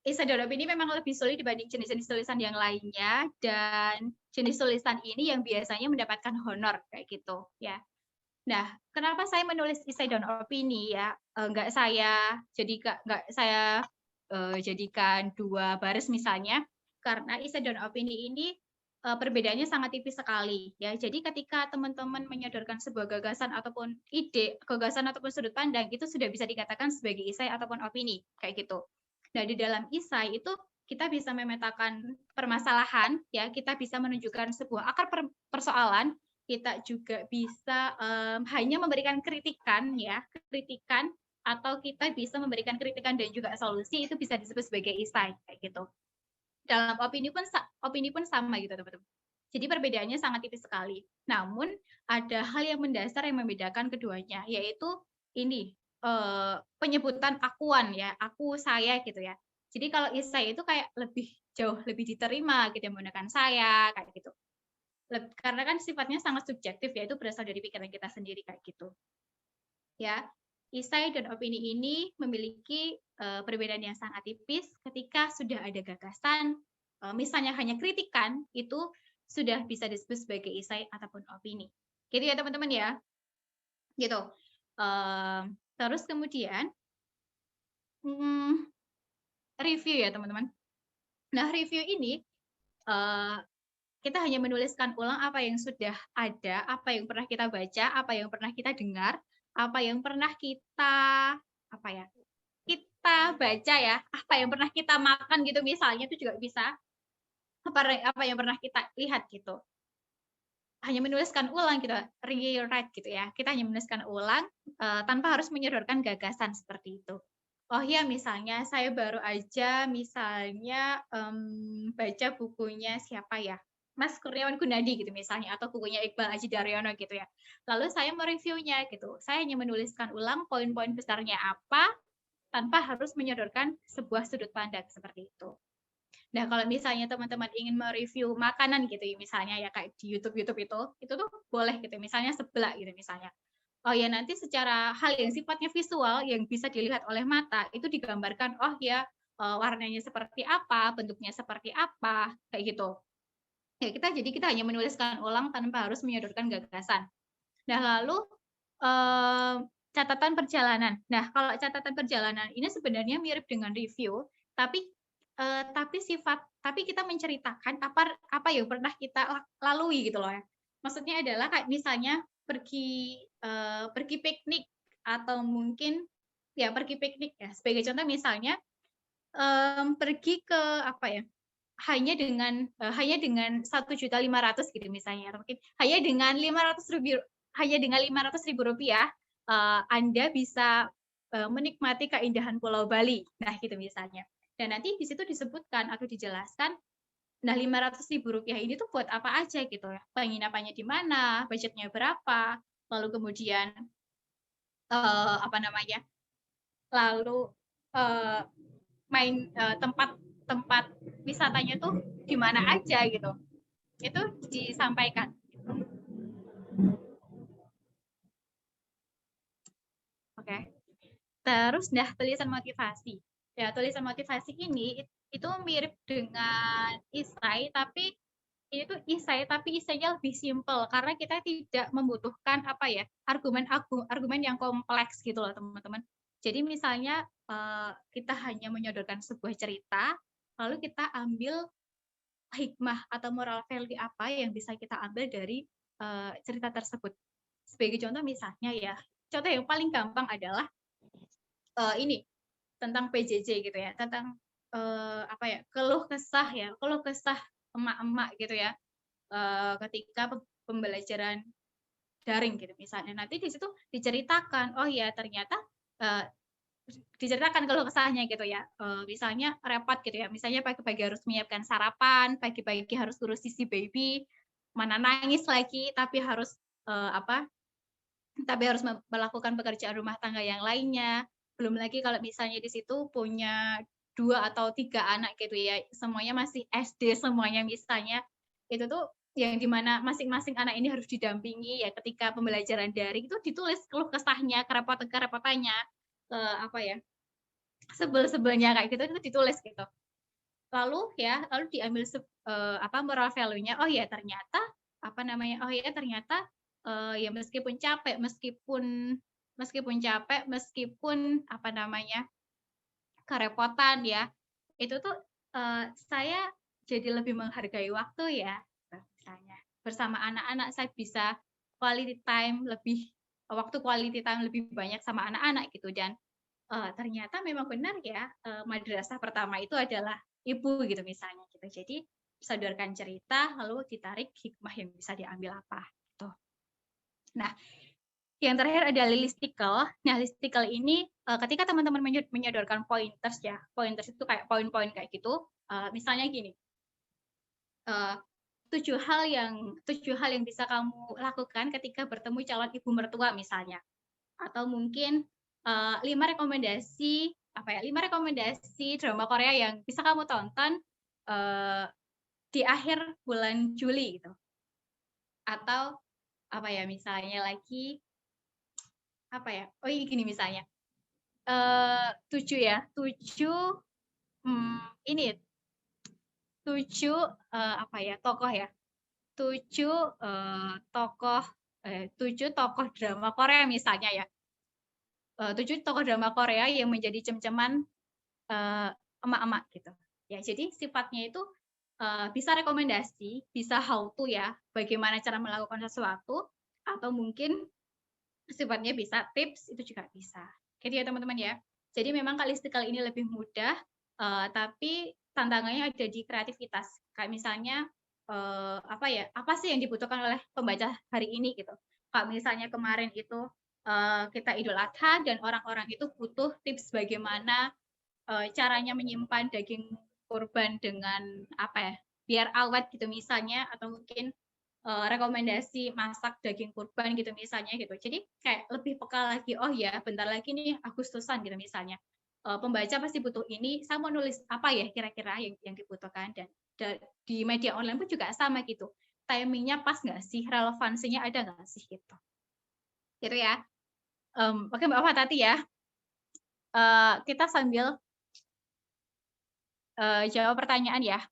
Esai dan opini memang lebih sulit dibanding jenis-jenis tulisan yang lainnya, dan jenis tulisan ini yang biasanya mendapatkan honor kayak gitu ya. Nah, kenapa saya menulis esai dan opini ya? Nggak saya jadikan 2 baris misalnya, karena esai dan opini ini perbedaannya sangat tipis sekali ya. Jadi ketika teman-teman menyodorkan sebuah gagasan ataupun ide, gagasan ataupun sudut pandang, itu sudah bisa dikatakan sebagai esai ataupun opini kayak gitu. Nah, di dalam esai itu kita bisa memetakan permasalahan ya, kita bisa menunjukkan sebuah akar persoalan, kita juga bisa hanya memberikan kritikan atau kita bisa memberikan kritikan dan juga solusi, itu bisa disebut sebagai esai kayak gitu. Dalam opini pun sama gitu teman-teman. Jadi perbedaannya sangat tipis sekali. Namun ada hal yang mendasar yang membedakan keduanya, yaitu ini penyebutan akuan ya, aku, saya gitu ya. Jadi kalau esai itu kayak jauh lebih diterima gitu, menggunakan saya kayak gitu. Karena kan sifatnya sangat subjektif ya, itu berasal dari pikiran kita sendiri kayak gitu. Ya, esai dan opini ini memiliki perbedaan yang sangat tipis. Ketika sudah ada gagasan, misalnya hanya kritikan, itu sudah bisa disebut sebagai esai ataupun opini. Gitu ya teman-teman ya. Gitu. Terus kemudian review ya teman-teman. Nah, review ini kita hanya menuliskan ulang apa yang sudah ada, apa yang pernah kita baca, apa yang pernah kita dengar, apa yang pernah kita kita baca ya, apa yang pernah kita makan gitu misalnya, itu juga bisa. Apa yang pernah kita lihat gitu. hanya menuliskan ulang gitu, rewrite gitu ya. Kita hanya menuliskan ulang, tanpa harus menyodorkan gagasan seperti itu. Oh ya, misalnya saya baru aja misalnya, baca bukunya siapa ya, Mas Kurniawan Gunadi gitu misalnya, atau bukunya Iqbal Aji Daryono gitu ya. Lalu saya mereviewnya gitu, saya hanya menuliskan ulang poin-poin besarnya apa, tanpa harus menyodorkan sebuah sudut pandang seperti itu. Nah, kalau misalnya teman-teman ingin mereview makanan gitu ya, misalnya ya kayak di YouTube-YouTube itu tuh boleh gitu, misalnya seblak gitu misalnya. Oh ya, nanti secara hal yang sifatnya visual yang bisa dilihat oleh mata itu digambarkan, oh ya, warnanya seperti apa, bentuknya seperti apa, kayak gitu. Ya kita hanya menuliskan ulang tanpa harus menyodorkan gagasan. Nah, lalu, eee, catatan perjalanan. Nah, kalau catatan perjalanan ini sebenarnya mirip dengan review, tapi, tapi kita menceritakan apa yang pernah kita lalui gitu loh ya. Maksudnya adalah kayak misalnya pergi piknik atau mungkin ya pergi piknik ya, sebagai contoh misalnya, pergi ke apa ya, hanya dengan 1.500.000 gitu misalnya, atau mungkin hanya dengan Rp500.000, Anda bisa, menikmati keindahan Pulau Bali. Nah, gitu misalnya. Dan nanti di situ disebutkan atau dijelaskan, nah Rp500.000 ini tuh buat apa aja gitu ya, penginapannya di mana, budgetnya berapa, lalu kemudian, apa namanya, lalu, eee, tempat tempat wisatanya tuh di mana aja gitu. Itu disampaikan. Oke. Terus nah tulisan motivasi. Ya, tulisan motivasi ini itu mirip dengan esai, tapi ini tuh esai tapi esainya lebih simpel karena kita tidak membutuhkan apa ya, argumen yang kompleks gitu loh teman-teman. Jadi misalnya kita hanya menyodorkan sebuah cerita, lalu kita ambil hikmah atau moral value apa yang bisa kita ambil dari cerita tersebut. Sebagai contoh misalnya ya, contoh yang paling gampang adalah ini tentang PJJ gitu ya, tentang apa ya, keluh kesah emak-emak gitu ya, ketika pembelajaran daring gitu misalnya. Nanti di situ diceritakan, oh ya ternyata eee, diceritakan keluh kesahnya gitu ya, misalnya repot gitu ya, misalnya pagi-pagi harus menyiapkan sarapan, pagi-pagi harus urus si baby, mana nangis lagi apa, tapi harus melakukan pekerjaan rumah tangga yang lainnya. Belum lagi kalau misalnya di situ punya 2 atau 3 anak gitu ya, semuanya masih SD semuanya misalnya, itu tuh yang di mana masing-masing anak ini harus didampingi ya ketika pembelajaran daring itu ditulis keluh kesahnya, kerepotannya, apa ya, sebel-sebelnya kayak gitu itu ditulis gitu. Lalu diambil apa, moral value-nya, oh ya ternyata, apa namanya, oh ya ternyata, ya meskipun capek, meskipun, apa namanya, kerepotan ya, itu tuh, saya jadi lebih menghargai waktu ya, gitu misalnya. Bersama anak-anak saya bisa waktu quality time lebih banyak sama anak-anak gitu dan ternyata memang benar ya, madrasah pertama itu adalah ibu gitu misalnya gitu. Jadi disodorkan cerita lalu ditarik hikmah yang bisa diambil apa, gitu. Nah, yang terakhir ada listicle. Nah, listicle ini, ketika teman-teman menyodorkan pointers ya, pointers itu kayak poin-poin kayak gitu, misalnya gini, eee, 7 hal yang bisa kamu lakukan ketika bertemu calon ibu mertua misalnya. Atau mungkin, 5 rekomendasi, apa ya, 5 rekomendasi drama Korea yang bisa kamu tonton, eee, di akhir bulan Juli gitu. Atau, apa ya, misalnya lagi, apa ya, oh ini gini misalnya, 7 ya, 7, ini 7, apa ya, tokoh ya, 7, 7 tokoh drama Korea misalnya ya, 7 tokoh drama Korea yang menjadi cem-ceman Eee, emak-emak gitu. Ya jadi sifatnya itu, bisa rekomendasi, bisa how to ya, bagaimana cara melakukan sesuatu, atau mungkin sifatnya bisa tips, itu juga bisa. Gitu ya teman-teman ya. Jadi memang kalistical ini lebih mudah, tapi tantangannya ada di kreativitas. Kayak misalnya, apa sih yang dibutuhkan oleh pembaca hari ini gitu. Kalau misalnya kemarin itu kita Idul Adha dan orang-orang itu butuh tips bagaimana caranya menyimpan daging kurban dengan biar awet gitu misalnya, atau mungkin rekomendasi masak daging kurban gitu misalnya gitu. Jadi kayak lebih peka lagi, oh ya bentar lagi nih Agustusan gitu misalnya. Pembaca pasti butuh ini, saya mau nulis apa ya kira-kira yang dibutuhkan, dan di media online pun juga sama gitu. Timingnya pas nggak sih, relevansinya ada nggak sih gitu. Gitu ya. Oke Mbak Fatati ya. Kita sambil jawab pertanyaan ya.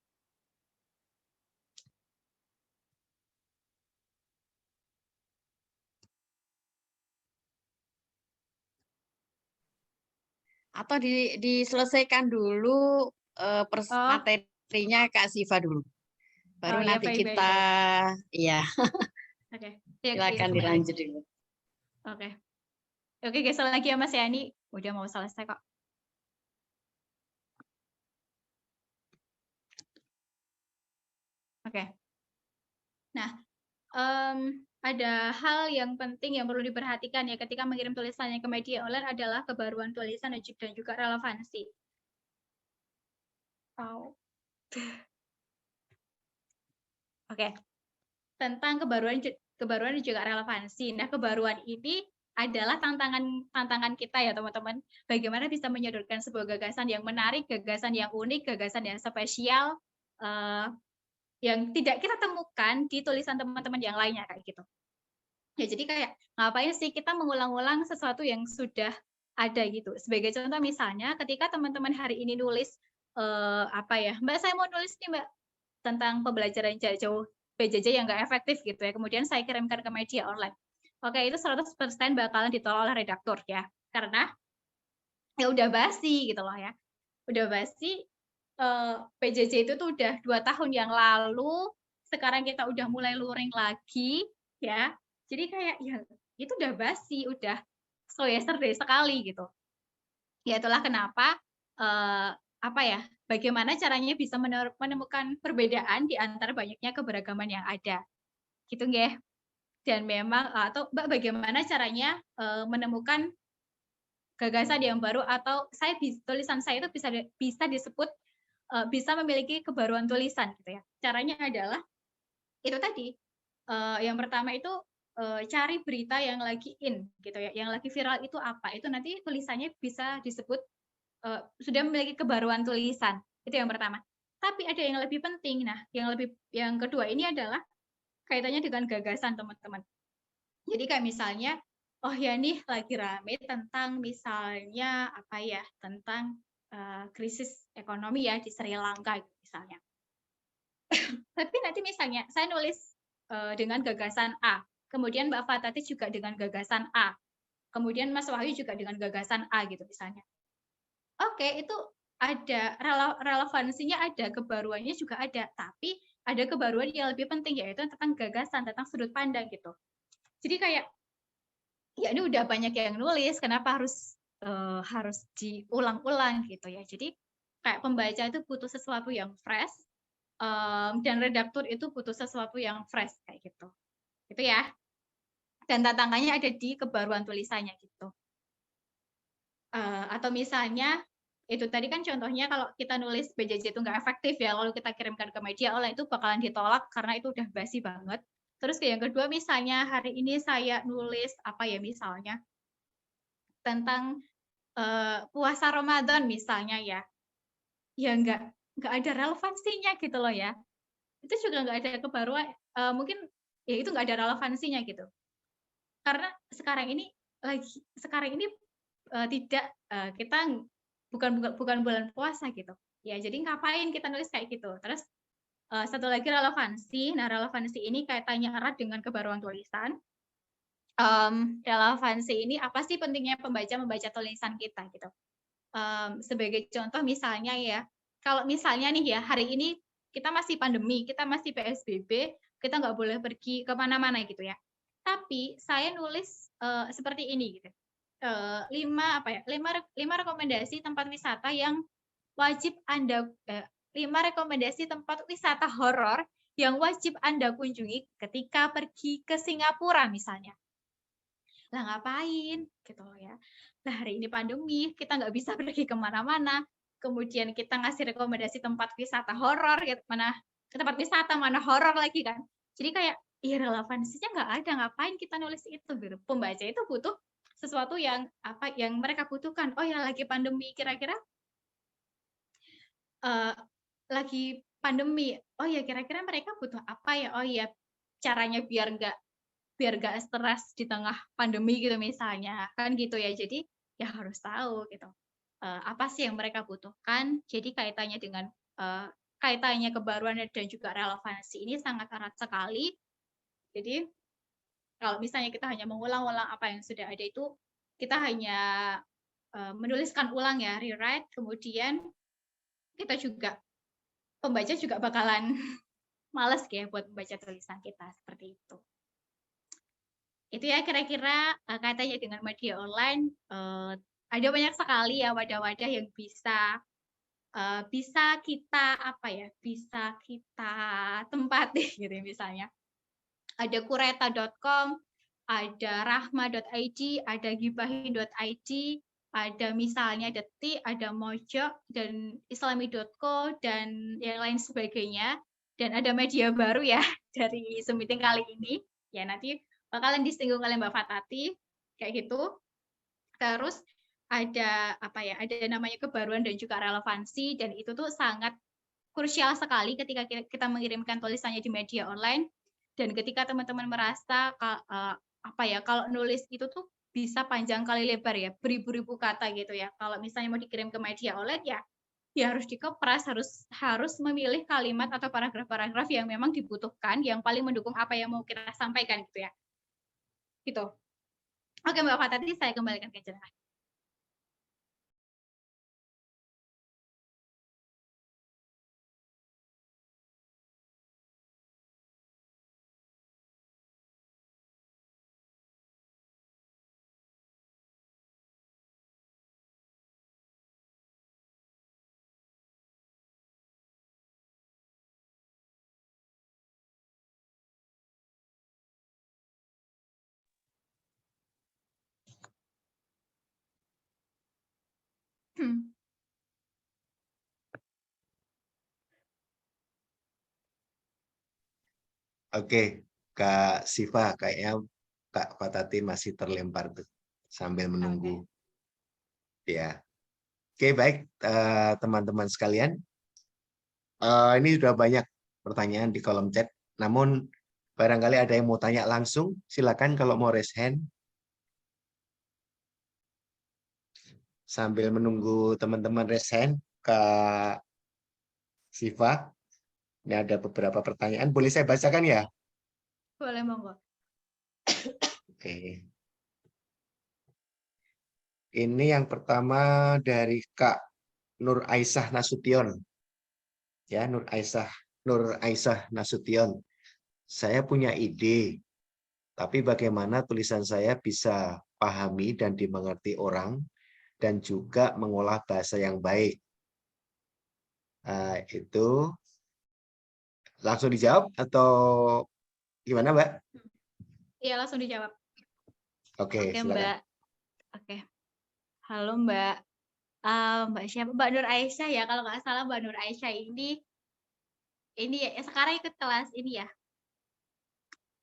Atau diselesaikan dulu Oh, materinya Kak Siva dulu. Baru oh ya nanti baik-baik. kita, ya Oke. Ya, silakan sama dilanjut lagi. dulu. Oke. Oke, geser lagi ya Mas Yani. Udah mau selesai kok. Oke. Nah, ada hal yang penting yang perlu diperhatikan ya ketika mengirim tulisannya ke media online adalah kebaruan tulisan dan juga relevansi. Oh. Oke. Tentang kebaruan dan juga relevansi. Nah, kebaruan ini adalah tantangan kita ya teman-teman. Bagaimana bisa menyodorkan sebuah gagasan yang menarik, gagasan yang unik, gagasan yang spesial, yang tidak kita temukan di tulisan teman-teman yang lainnya kayak gitu. Ya jadi kayak ngapain sih kita mengulang-ulang sesuatu yang sudah ada gitu. Sebagai contoh misalnya ketika teman-teman hari ini nulis Mbak saya mau nulis nih Mbak tentang pembelajaran jarak jauh PJJ yang nggak efektif gitu ya. Kemudian saya kirimkan ke media online. Oke, itu 100% bakalan ditolak oleh redaktur ya. Karena ya udah basi gitu loh ya. Udah basi, PJJ itu tuh udah 2 tahun yang lalu, sekarang kita udah mulai luring lagi ya. Jadi kayak ya itu udah basi, udah so yesterday sekali gitu. Ya itulah kenapa bagaimana caranya bisa menemukan perbedaan di antara banyaknya keberagaman yang ada. Gitu nggih. Dan memang atau Mbak bagaimana caranya menemukan gagasan yang baru atau tulisan saya itu bisa disebut bisa memiliki kebaruan tulisan gitu ya. Caranya adalah itu tadi yang pertama itu cari berita yang lagi in gitu ya, yang lagi viral itu apa, itu nanti tulisannya bisa disebut sudah memiliki kebaruan tulisan, itu yang pertama. Tapi ada yang lebih penting, nah yang kedua ini adalah kaitannya dengan gagasan teman-teman. Jadi kayak misalnya, oh ya nih lagi rame tentang misalnya tentang krisis ekonomi ya di Sri Lanka misalnya. Tapi nanti misalnya saya nulis dengan gagasan A, kemudian Mbak Fatati juga dengan gagasan A, kemudian Mas Wahyu juga dengan gagasan A gitu misalnya. Oke, itu ada relevansinya ada, kebaruannya juga ada, tapi ada kebaruan yang lebih penting yaitu tentang gagasan, tentang sudut pandang gitu. Jadi kayak ya ini udah banyak yang nulis, kenapa harus diulang-ulang gitu ya. Jadi kayak pembaca itu butuh sesuatu yang fresh, dan redaktur itu butuh sesuatu yang fresh kayak gitu. Gitu ya. Dan tantangannya ada di kebaruan tulisannya gitu. Atau misalnya itu tadi kan contohnya kalau kita nulis PJJ itu nggak efektif ya, lalu kita kirimkan ke media online itu bakalan ditolak karena itu udah basi banget. Terus yang kedua misalnya hari ini saya nulis misalnya tentang puasa Ramadan misalnya ya nggak ada relevansinya gitu loh ya. Itu juga nggak ada kebaruan, mungkin ya itu nggak ada relevansinya gitu. Karena sekarang ini tidak kita bukan bulan puasa gitu. Ya jadi ngapain kita nulis kayak gitu. Terus satu lagi relevansi. Nah relevansi ini kaitannya erat dengan kebaruan tulisan. Relevansi ini apa sih pentingnya pembaca membaca tulisan kita gitu. Sebagai contoh misalnya ya, kalau misalnya nih ya hari ini kita masih pandemi, kita masih PSBB, kita nggak boleh pergi kemana-mana gitu ya. Tapi saya nulis seperti ini gitu. 5 rekomendasi tempat wisata yang wajib Anda 5 rekomendasi tempat wisata horor yang wajib Anda kunjungi ketika pergi ke Singapura misalnya. Lah ngapain gitu loh ya. Lah hari ini pandemi, kita nggak bisa pergi kemana-mana. Kemudian kita ngasih rekomendasi tempat wisata horor, gitu. Mana ke tempat wisata, mana horor lagi kan. Jadi kayak, ya relevansinya nggak ada, ngapain kita nulis itu gitu. Pembaca itu butuh sesuatu yang apa yang mereka butuhkan. Oh ya lagi pandemi, kira-kira lagi pandemi. Oh ya kira-kira mereka butuh apa ya? Oh ya caranya biar nggak stres di tengah pandemi gitu misalnya kan gitu ya. Jadi ya harus tahu gitu apa sih yang mereka butuhkan. Jadi kaitannya kebaruan dan juga relevansi ini sangat erat sekali. Jadi kalau misalnya kita hanya mengulang-ulang apa yang sudah ada itu kita hanya menuliskan ulang ya, rewrite, kemudian kita juga pembaca juga bakalan males ya buat membaca tulisan kita seperti itu. Itu ya kira-kira kaitannya dengan media online. Ada banyak sekali ya wadah-wadah yang bisa kita apa ya, bisa kita tempati gitu ya misalnya. Ada kureta.com, ada rahma.id, ada gibahin.id, ada misalnya Detik, ada Mojok, dan islami.co, dan yang lain sebagainya. Dan ada media baru ya dari Semeeting kali ini. Ya nanti bakalan disinggung oleh Mbak Fatati, kayak gitu. Terus ada apa ya? Ada namanya kebaruan dan juga relevansi, dan itu tuh sangat krusial sekali ketika kita mengirimkan tulisannya di media online. Dan ketika teman-teman merasa apa ya, kalau nulis itu tuh bisa panjang kali lebar ya, beribu-ribu kata gitu ya. Kalau misalnya mau dikirim ke media online ya harus dikepras, harus memilih kalimat atau paragraf-paragraf yang memang dibutuhkan, yang paling mendukung apa yang mau kita sampaikan gitu ya. Gitu. Oke Mbak Fatati, saya kembalikan ke Jenah. Oke, Kak Siva, kayaknya Kak Fatati masih terlempar tuh sambil menunggu. Ya, oke baik teman-teman sekalian. Ini sudah banyak pertanyaan di kolom chat. Namun barangkali ada yang mau tanya langsung, silakan kalau mau raise hand. Sambil menunggu teman-teman raise hand, Kak Siva, ini ada beberapa pertanyaan. Boleh saya bacakan ya? Boleh monggo. Oke. Ini yang pertama dari Kak Nur Aisyah Nasution. Ya, Nur Aisyah Nasution. Saya punya ide, tapi bagaimana tulisan saya bisa pahami dan dimengerti orang dan juga mengolah bahasa yang baik. Itu langsung dijawab atau gimana, Mbak? Iya, langsung dijawab. Oke, silakan. Mbak. Oke. Halo Mbak. Mbak siapa? Mbak Nur Aisyah ya, kalau nggak salah Mbak Nur Aisyah ini ya, sekarang ikut kelas ini ya,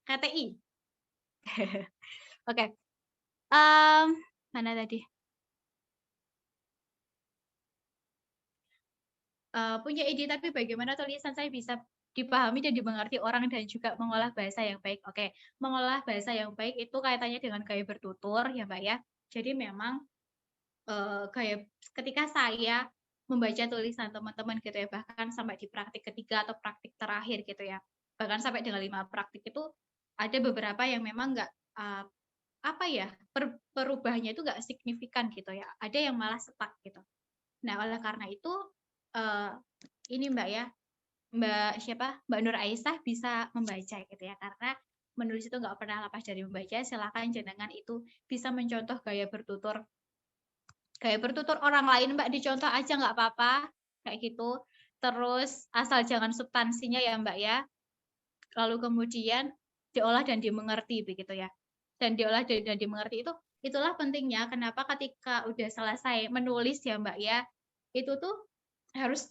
KTI. Oke. Mana tadi? Punya ide tapi bagaimana tulisan saya bisa dipahami dan dimengerti orang dan juga mengolah bahasa yang baik. Oke, mengolah bahasa yang baik itu kaitannya dengan gaya bertutur ya Mbak ya. Jadi memang kayak ketika saya membaca tulisan teman-teman gitu ya, bahkan sampai di praktik ketiga atau praktik terakhir gitu ya, bahkan sampai dengan 5 praktik itu ada beberapa yang memang nggak apa ya, perubahannya itu nggak signifikan gitu ya, ada yang malah stuck gitu. Nah oleh karena itu ini Mbak ya, Mbak Nur Aisyah bisa membaca gitu ya, karena menulis itu nggak pernah lepas dari membaca. Silakan jenengan itu bisa mencontoh gaya bertutur orang lain Mbak, dicontoh aja nggak apa-apa kayak gitu. Terus asal jangan substansinya ya Mbak ya. lalu kemudian diolah dan dimengerti begitu ya. Dan diolah dan dimengerti itulah pentingnya kenapa ketika udah selesai menulis ya Mbak ya, itu tuh harus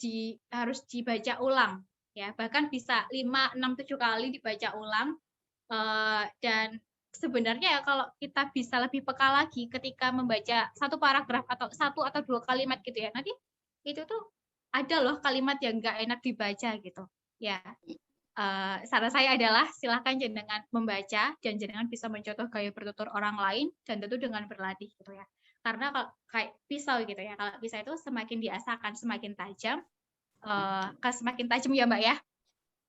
dibaca ulang ya, bahkan bisa 5, 6, 7 kali dibaca ulang. Dan sebenarnya ya kalau kita bisa lebih peka lagi ketika membaca satu paragraf atau 1 atau 2 kalimat gitu ya, nanti itu tuh ada loh kalimat yang nggak enak dibaca gitu. Ya, saran saya adalah silakan jenengan membaca dan jenengan bisa mencontoh gaya bertutur orang lain dan tentu dengan berlatih gitu ya. Karena kalau kayak pisau gitu ya, kalau pisau itu semakin diasahkan semakin tajam, semakin tajam ya Mbak ya.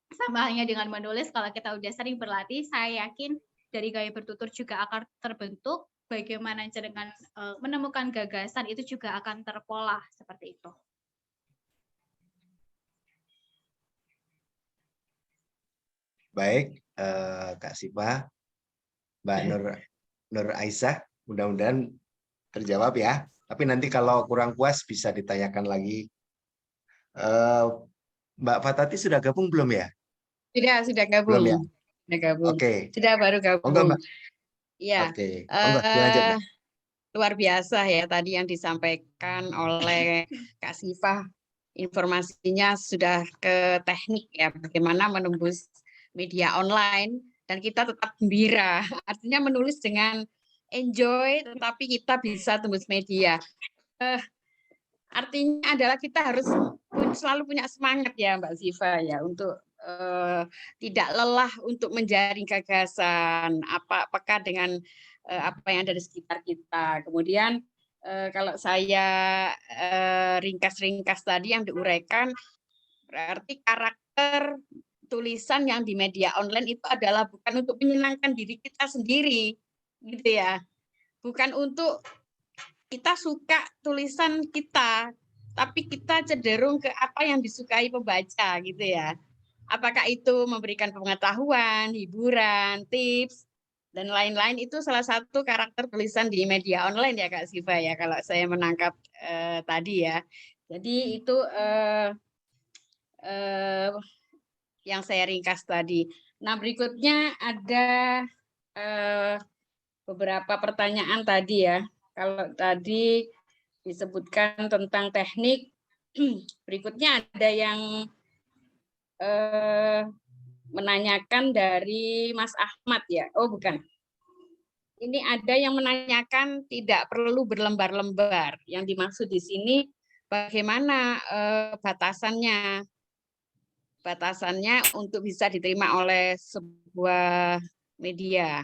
Sama halnya dengan menulis, kalau kita udah sering berlatih, saya yakin dari gaya bertutur juga akan terbentuk. Bagaimana dengan menemukan gagasan itu juga akan terpola seperti itu. Baik, Kak Siva, Mbak Nur Aisyah, mudah-mudahan terjawab ya. Tapi nanti kalau kurang puas bisa ditanyakan lagi. Mbak Fatati sudah gabung belum ya? Sudah Belum gabung. ya? Sudah gabung. Oke. Sudah baru Monggo, gabung. Mbak. Iya. Oke. Monggo, dilanjut, Mbak. Luar biasa ya tadi yang disampaikan oleh Kak Siva. Informasinya sudah ke teknik ya, bagaimana menembus media online dan kita tetap gembira. Artinya menulis dengan enjoy, tetapi kita bisa tembus media. Artinya adalah kita harus selalu punya semangat ya Mbak Siva ya untuk tidak lelah untuk menjaring gagasan, apakah dengan apa yang ada di sekitar kita. Kemudian kalau saya ringkas-ringkas tadi yang diuraikan, berarti karakter tulisan yang di media online itu adalah bukan untuk menyenangkan diri kita sendiri, gitu ya. Bukan untuk kita suka tulisan kita, tapi kita cenderung ke apa yang disukai pembaca gitu ya. Apakah itu memberikan pengetahuan, hiburan, tips, dan lain-lain, itu salah satu karakter tulisan di media online ya Kak Siva ya, kalau saya menangkap tadi ya. Jadi itu yang saya ringkas tadi. Nah berikutnya ada beberapa pertanyaan tadi ya. Kalau tadi disebutkan tentang teknik, berikutnya ada yang menanyakan dari Mas Ahmad ya. Oh bukan. Ini ada yang menanyakan tidak perlu berlembar-lembar. Yang dimaksud di sini bagaimana batasannya untuk bisa diterima oleh sebuah media.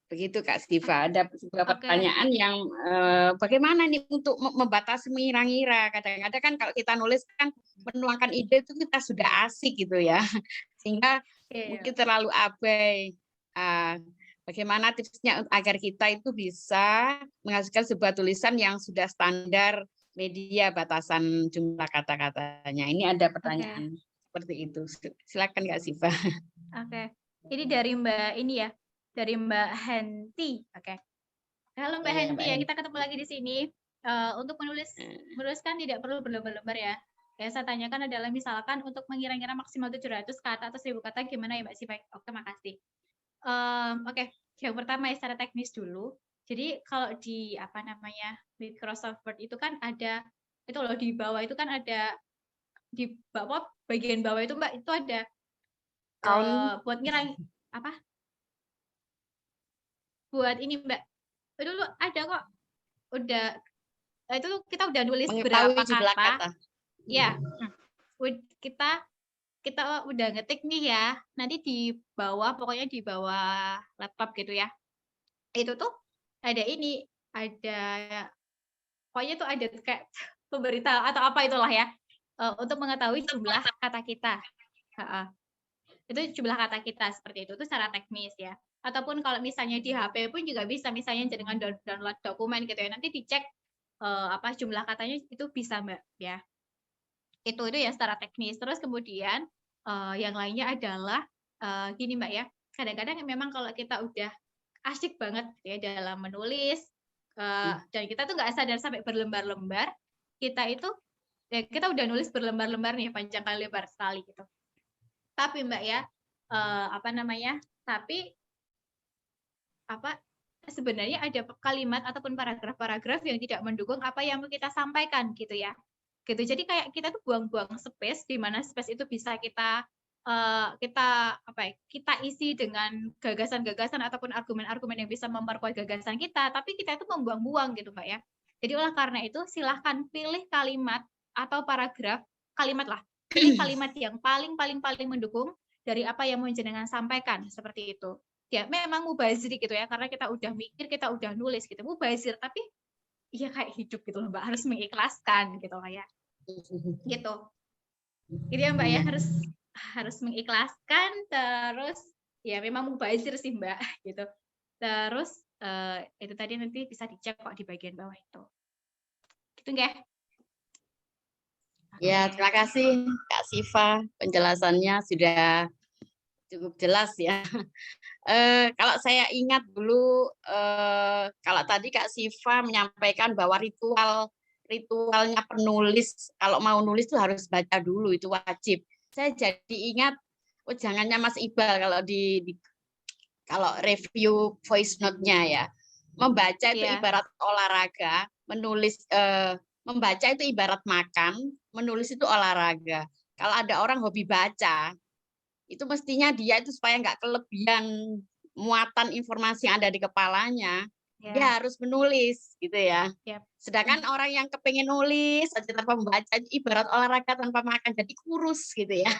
Begitu Kak Siva, ada sebuah pertanyaan yang bagaimana nih untuk membatasi mengira-ngira. Kadang-kadang kan kalau kita nulis kan menuangkan ide itu kita sudah asik gitu ya, sehingga mungkin terlalu abai. Bagaimana tipsnya agar kita itu bisa menghasilkan sebuah tulisan yang sudah standar media batasan jumlah kata-katanya. Ini ada pertanyaan seperti itu. Silakan Kak Siva. Oke, ini dari Mbak ini ya. Dari Mbak Henti. Oke. Halo Mbak Henti ya, kita ketemu lagi di sini. Untuk menuliskan tidak perlu berlembar-lembar ya. Yang saya tanyakan adalah misalkan untuk mengira-ngira maksimal 700 kata atau 1000 kata gimana ya Mbak Siva? Oke, makasih. Oke, yang pertama ya secara teknis dulu. Jadi kalau di Microsoft Word itu kan ada itu loh, di bawah itu kan ada, di bawah bagian bawah itu Mbak itu ada buat ngira apa? Buat ini Mbak, itu tuh ada kok, udah itu kita udah nulis berapa kata. Ya, kita udah ngetik nih ya, nanti di bawah, pokoknya di bawah laptop gitu ya, itu tuh ada ini, pokoknya tuh ada kayak pemberitahuan atau apa itulah ya, untuk mengetahui jumlah kata kita. Itu jumlah kata kita seperti itu secara teknis ya. Ataupun kalau misalnya di HP pun juga bisa, misalnya dengan download dokumen gitu ya, nanti dicek jumlah katanya itu bisa Mbak ya. Itu ya secara teknis. Terus kemudian yang lainnya adalah gini Mbak ya, kadang-kadang memang kalau kita udah asyik banget ya dalam menulis dan kita tuh nggak sadar sampai berlembar-lembar, kita itu ya kita udah nulis berlembar-lembar nih, panjang kali lebar sekali gitu. Tapi Mbak ya, tapi sebenarnya ada kalimat ataupun paragraf-paragraf yang tidak mendukung apa yang mau kita sampaikan gitu ya. Gitu. Jadi kayak kita tuh buang-buang space, di mana space itu bisa kita kita isi dengan gagasan-gagasan ataupun argumen-argumen yang bisa memperkuat gagasan kita, tapi kita itu membuang-buang gitu Mbak ya. Jadi oleh karena itu silahkan pilih kalimat atau paragraf, kalimat lah, pilih kalimat yang paling mendukung dari apa yang mau jenengan sampaikan, seperti itu. Ya memang mubazir gitu ya, karena kita udah mikir, kita udah nulis gitu, mubazir, tapi ya kayak hidup gitu loh Mbak, harus mengikhlaskan gitu lah ya. Gitu. Gitu ya Mbak ya, harus mengikhlaskan, terus ya memang mubazir sih Mbak gitu. Terus itu tadi nanti bisa dicek kok di bagian bawah itu. Gitu nggak? Ya, terima kasih Kak Siva, penjelasannya sudah cukup jelas ya. Kalau saya ingat dulu, kalau tadi Kak Siva menyampaikan bahwa ritualnya penulis, kalau mau nulis tuh harus baca dulu, itu wajib. Saya jadi ingat, jangannya Mas Iqbal kalau review voice note-nya ya, membaca itu ibarat olahraga, membaca itu ibarat makan, menulis itu olahraga. Kalau ada orang hobi baca, itu mestinya dia itu supaya nggak kelebihan muatan informasi yang ada di kepalanya, dia harus menulis gitu ya. Sedangkan orang yang kepengen nulis saja tanpa membaca, ibarat olahraga tanpa makan, jadi kurus gitu ya.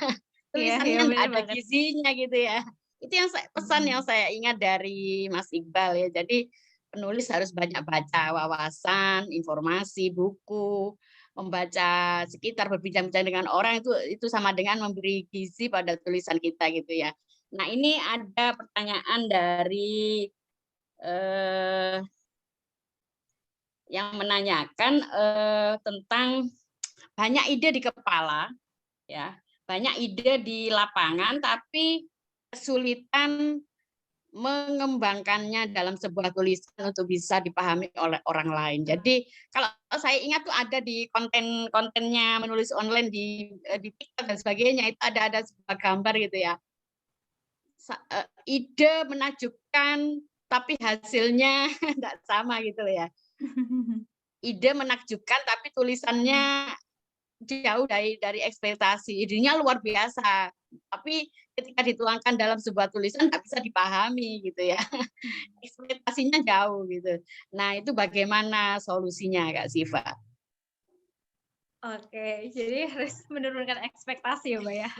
Tulisannya nggak ada gizinya gitu ya. Itu yang pesan yang saya ingat dari Mas Iqbal ya. Jadi penulis harus banyak baca wawasan, informasi, buku, membaca sekitar, berbincang-bincang dengan orang, itu sama dengan memberi gizi pada tulisan kita gitu ya. Nah, ini ada pertanyaan dari yang menanyakan tentang banyak ide di kepala ya, banyak ide di lapangan tapi kesulitan mengembangkannya dalam sebuah tulisan untuk bisa dipahami oleh orang lain. Jadi kalau saya ingat tuh ada di kontennya menulis online di TikTok dan sebagainya, itu ada sebuah gambar gitu ya. Ide menakjubkan tapi hasilnya tidak sama gitu ya. Ide menakjubkan tapi tulisannya jauh dari ekspektasi. Idenya luar biasa, tapi ketika dituangkan dalam sebuah tulisan nggak bisa dipahami gitu ya. Ekspektasinya jauh gitu. Nah, itu bagaimana solusinya Kak Siva? Oke, jadi harus menurunkan ekspektasi ya Mbak ya.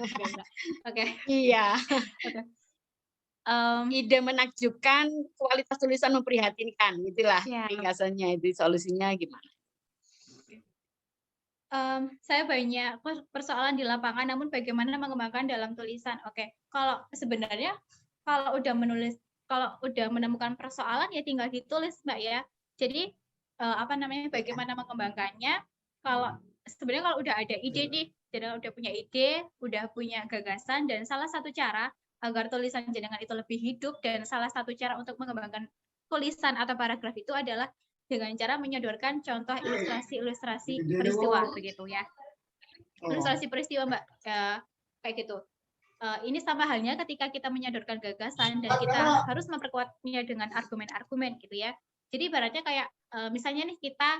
Oke. Iya. Ide menakjubkan, kualitas tulisan memprihatinkan, gitulah ringkasannya. Itu solusinya gimana? Saya banyak persoalan di lapangan, namun bagaimana mengembangkan dalam tulisan. Oke, kalau sebenarnya kalau udah menemukan persoalan ya tinggal ditulis Mbak ya. Jadi bagaimana mengembangkannya? Sebenarnya kalau udah ada ide nih, jenengan udah punya ide, udah punya gagasan, dan salah satu cara agar tulisan jenengan itu lebih hidup, dan salah satu cara untuk mengembangkan tulisan atau paragraf itu adalah dengan cara menyodorkan contoh ilustrasi peristiwa begitu ya. Ilustrasi peristiwa Mbak, kayak gitu. Ini sama halnya ketika kita menyodorkan gagasan dan kita harus memperkuatnya dengan argumen-argumen gitu ya. Jadi ibaratnya kayak misalnya nih kita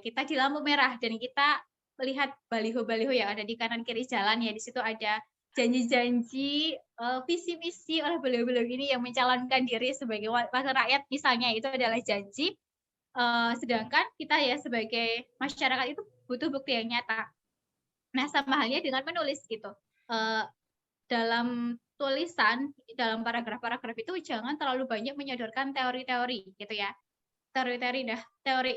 kita di lampu merah dan kita melihat baliho-baliho yang ada di kanan kiri jalan ya, di situ ada janji-janji, visi-misi oleh beliau-beliau ini yang mencalonkan diri sebagai wakil rakyat misalnya, itu adalah janji, sedangkan kita ya sebagai masyarakat itu butuh bukti yang nyata. Nah, sama halnya dengan menulis gitu. Dalam tulisan, dalam paragraf-paragraf itu jangan terlalu banyak menyodorkan teori-teori gitu ya. Teori-teori, teori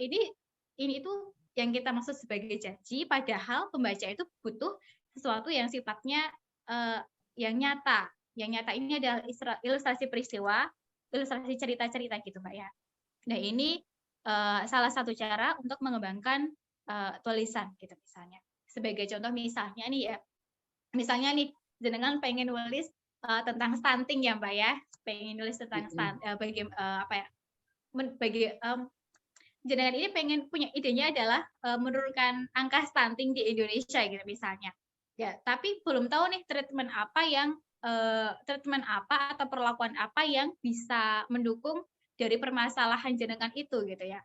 ini tuh yang kita maksud sebagai janji, padahal pembaca itu butuh sesuatu yang sifatnya yang nyata. Yang nyata ini adalah ilustrasi peristiwa, ilustrasi cerita-cerita gitu Mbak ya. Nah, ini salah satu cara untuk mengembangkan tulisan gitu misalnya. Sebagai contoh misalnya nih ya, misalnya nih jenengan pengen nulis tentang stunting ya Mbak ya, pengen nulis tentang jenengan ini pengen punya idenya adalah menurunkan angka stunting di Indonesia gitu misalnya. Ya, tapi belum tahu nih treatment apa atau perlakuan apa yang bisa mendukung dari permasalahan jenengan itu gitu ya.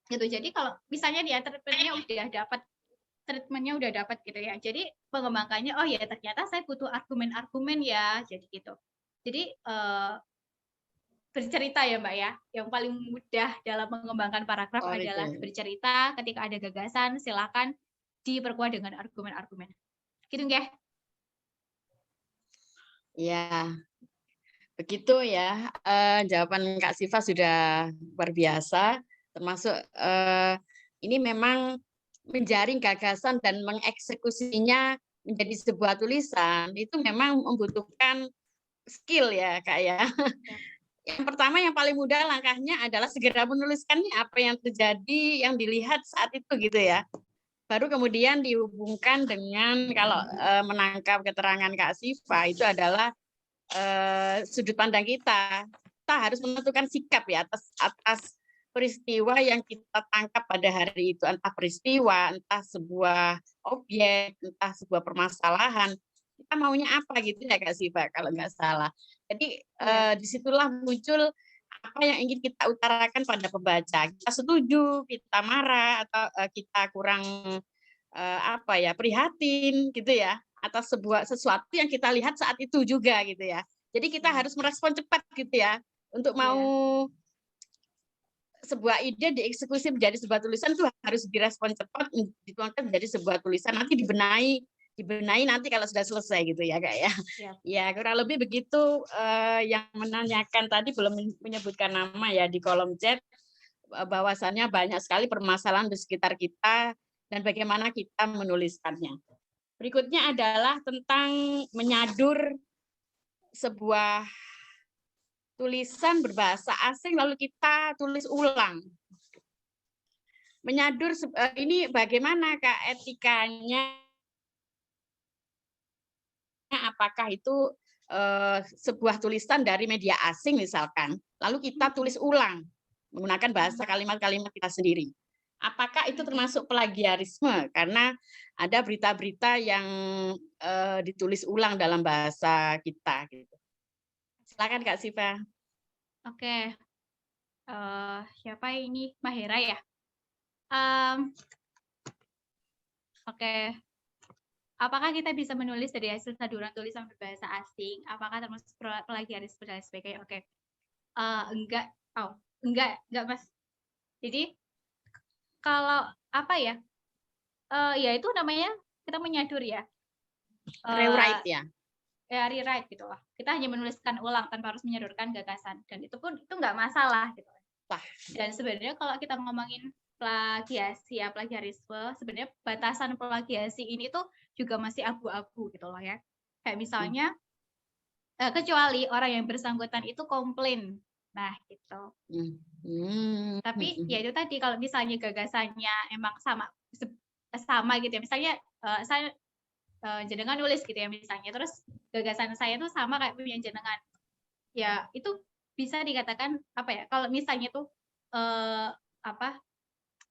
Gitu. Jadi kalau misalnya dia treatmentnya udah dapat gitu ya. Jadi pengembangannya oh ya ternyata saya butuh argumen-argumen ya. Jadi gitu. Jadi bercerita ya Mbak ya. Yang paling mudah dalam mengembangkan paragraf adalah bercerita. Ketika ada gagasan silakan diperkuat dengan argumen-argumen. Gitu nggih? Ya, begitu ya. Jawaban Kak Siva sudah luar biasa. Termasuk ini memang menjaring gagasan dan mengeksekusinya menjadi sebuah tulisan itu memang membutuhkan skill ya Kak ya. Yang pertama yang paling mudah langkahnya adalah segera menuliskannya apa yang terjadi, yang dilihat saat itu gitu ya. Baru kemudian dihubungkan dengan kalau menangkap keterangan Kak Siva itu adalah sudut pandang kita. Kita harus menentukan sikap ya atas peristiwa yang kita tangkap pada hari itu, entah peristiwa, entah sebuah objek, entah sebuah permasalahan. Kita maunya apa gitu ya Kak Siva kalau nggak salah. Jadi disitulah muncul apa yang ingin kita utarakan pada pembaca. Kita setuju, kita marah, atau kita kurang prihatin gitu ya atas sesuatu yang kita lihat saat itu juga gitu ya. Jadi kita harus merespon cepat gitu ya untuk mau sebuah ide dieksekusi menjadi sebuah tulisan itu harus direspon cepat, dituangkan menjadi sebuah tulisan, nanti dibenahi nanti kalau sudah selesai gitu ya Kak ya. Ya kurang lebih begitu. Yang menanyakan tadi belum menyebutkan nama ya di kolom chat, bahwasannya banyak sekali permasalahan di sekitar kita dan bagaimana kita menuliskannya. Berikutnya adalah tentang menyadur sebuah tulisan berbahasa asing lalu kita tulis ulang. Menyadur ini bagaimana Kak etikanya? Apakah itu sebuah tulisan dari media asing misalkan, lalu kita tulis ulang menggunakan bahasa kalimat-kalimat kita sendiri. Apakah itu termasuk plagiarisme? Karena ada berita-berita yang ditulis ulang dalam bahasa kita. Gitu. Silakan Kak Siva. Oke. Siapa ini? Mahera ya? Oke. Apakah kita bisa menulis dari hasil saduran tulisan berbahasa asing? Apakah termasuk plagiarisme dan sebagainya? Oke. Enggak. Enggak Mas. Jadi kalau apa ya? Ya itu namanya kita menyadur ya. Rewrite ya. Ya rewrite gitu lah. Kita hanya menuliskan ulang tanpa harus menyodorkan gagasan dan itu pun itu nggak masalah gitu. Dan sebenarnya kalau kita ngomongin plagiasi ya plagiarisme, sebenarnya batasan plagiasi ini tuh juga masih abu-abu gitu loh ya. Kayak misalnya kecuali orang yang bersangkutan itu komplain. Nah, gitu. Tapi ya itu tadi kalau misalnya gagasannya emang sama gitu ya. Misalnya saya jenengan nulis gitu ya misalnya, terus gagasan saya tuh sama kayak punya jenengan. Ya, itu bisa dikatakan apa ya? Kalau misalnya tuh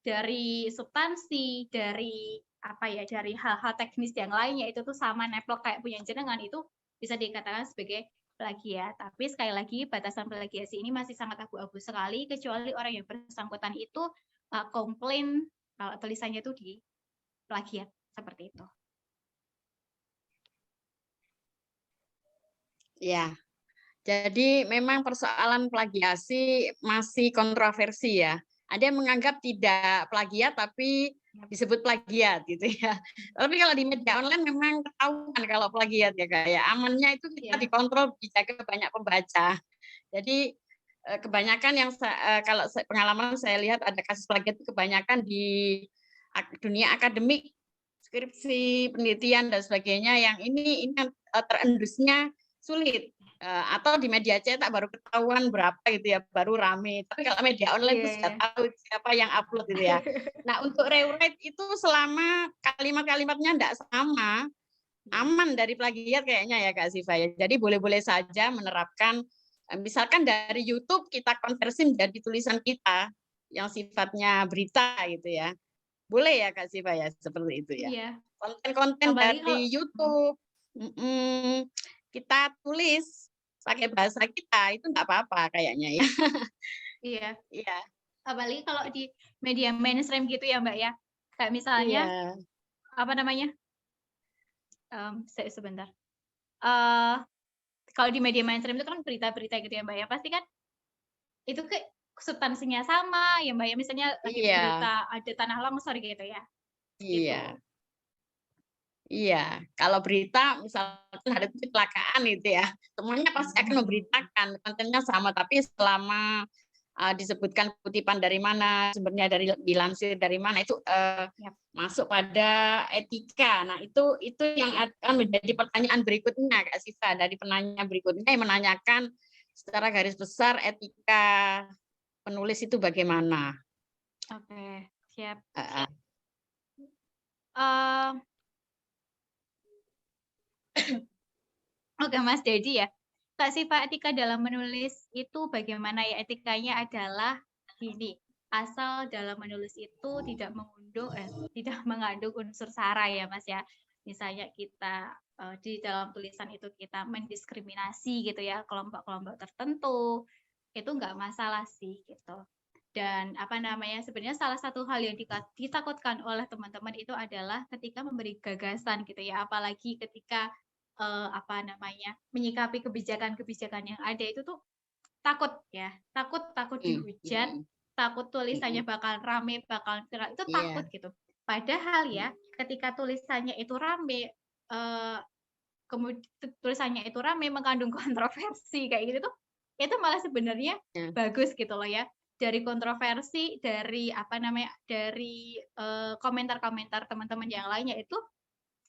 dari substansi, dari apa ya, dari hal-hal teknis yang lainnya itu tuh sama neplok kayak punya jenengan, itu bisa dikatakan sebagai plagiat. Tapi sekali lagi batasan plagiasi ini masih sangat abu-abu sekali kecuali orang yang bersangkutan itu komplain kalau tulisannya itu di plagiat seperti itu. Ya. Jadi memang persoalan plagiasi masih kontroversi ya. Ada yang menganggap tidak plagiat tapi disebut plagiat gitu ya. Tapi kalau di media online memang ketahuan kalau plagiat ya kayak amannya itu kita dikontrol, dijaga banyak pembaca. Jadi kebanyakan yang kalau pengalaman saya lihat ada kasus plagiat itu kebanyakan di dunia akademik, skripsi, penelitian dan sebagainya yang ini terendusnya sulit. Atau di media cetak baru ketahuan berapa gitu ya, baru rame. Tapi kalau media online itu sudah tahu siapa yang upload gitu ya. Nah untuk rewrite itu selama kalimat-kalimatnya tidak sama, aman dari plagiat kayaknya ya Kak Siva ya. Jadi boleh-boleh saja menerapkan, misalkan dari YouTube kita konversi menjadi tulisan kita. yang sifatnya berita gitu ya. Boleh ya Kak Siva ya seperti itu ya. Iya. Konten-konten Apalagi dari YouTube kita tulis pakai bahasa kita itu nggak apa-apa kayaknya ya. Iya. Iya. Apalagi kalau di media mainstream gitu ya Mbak ya. Kayak misalnya Iya. apa namanya? Sebentar. Eh kalau di media mainstream itu kan berita-berita gitu ya Mbak ya. Pasti kan itu kayak substansinya sama ya Mbak ya. Misalnya lagi Iya. berita ada tanah longsor gitu ya. Gitu. Iya. Iya, kalau berita misalkan ada kecelakaan itu ya, semuanya pasti akan memberitakan, kontennya sama, tapi selama disebutkan kutipan dari mana, sumbernya dari dilansir dari mana itu masuk pada etika. Nah, itu yang akan menjadi pertanyaan berikutnya Kak Siva, dari penanya berikutnya yang menanyakan secara garis besar etika penulis itu bagaimana. Oke, siap. Uh, Oke Mas Dedi ya. Kak Siva, etika dalam menulis itu bagaimana ya? Etikanya adalah gini, asal dalam menulis itu tidak mengandung unsur sara ya Mas ya. Misalnya kita di dalam tulisan itu kita mendiskriminasi gitu ya kelompok-kelompok tertentu, itu nggak masalah sih gitu. Dan apa namanya, sebenarnya salah satu hal yang ditakutkan oleh teman-teman itu adalah ketika memberi gagasan gitu ya, apalagi ketika apa namanya, menyikapi kebijakan-kebijakan yang ada itu tuh takut ya, takut dihujat, takut tulisannya bakal rame, bakal viral, itu takut gitu. Padahal ya, ketika tulisannya itu rame, tulisannya itu rame mengandung kontroversi kayak gitu tuh, itu malah sebenarnya bagus gitu loh ya. Dari kontroversi, dari apa namanya, dari komentar-komentar teman-teman yang lainnya itu,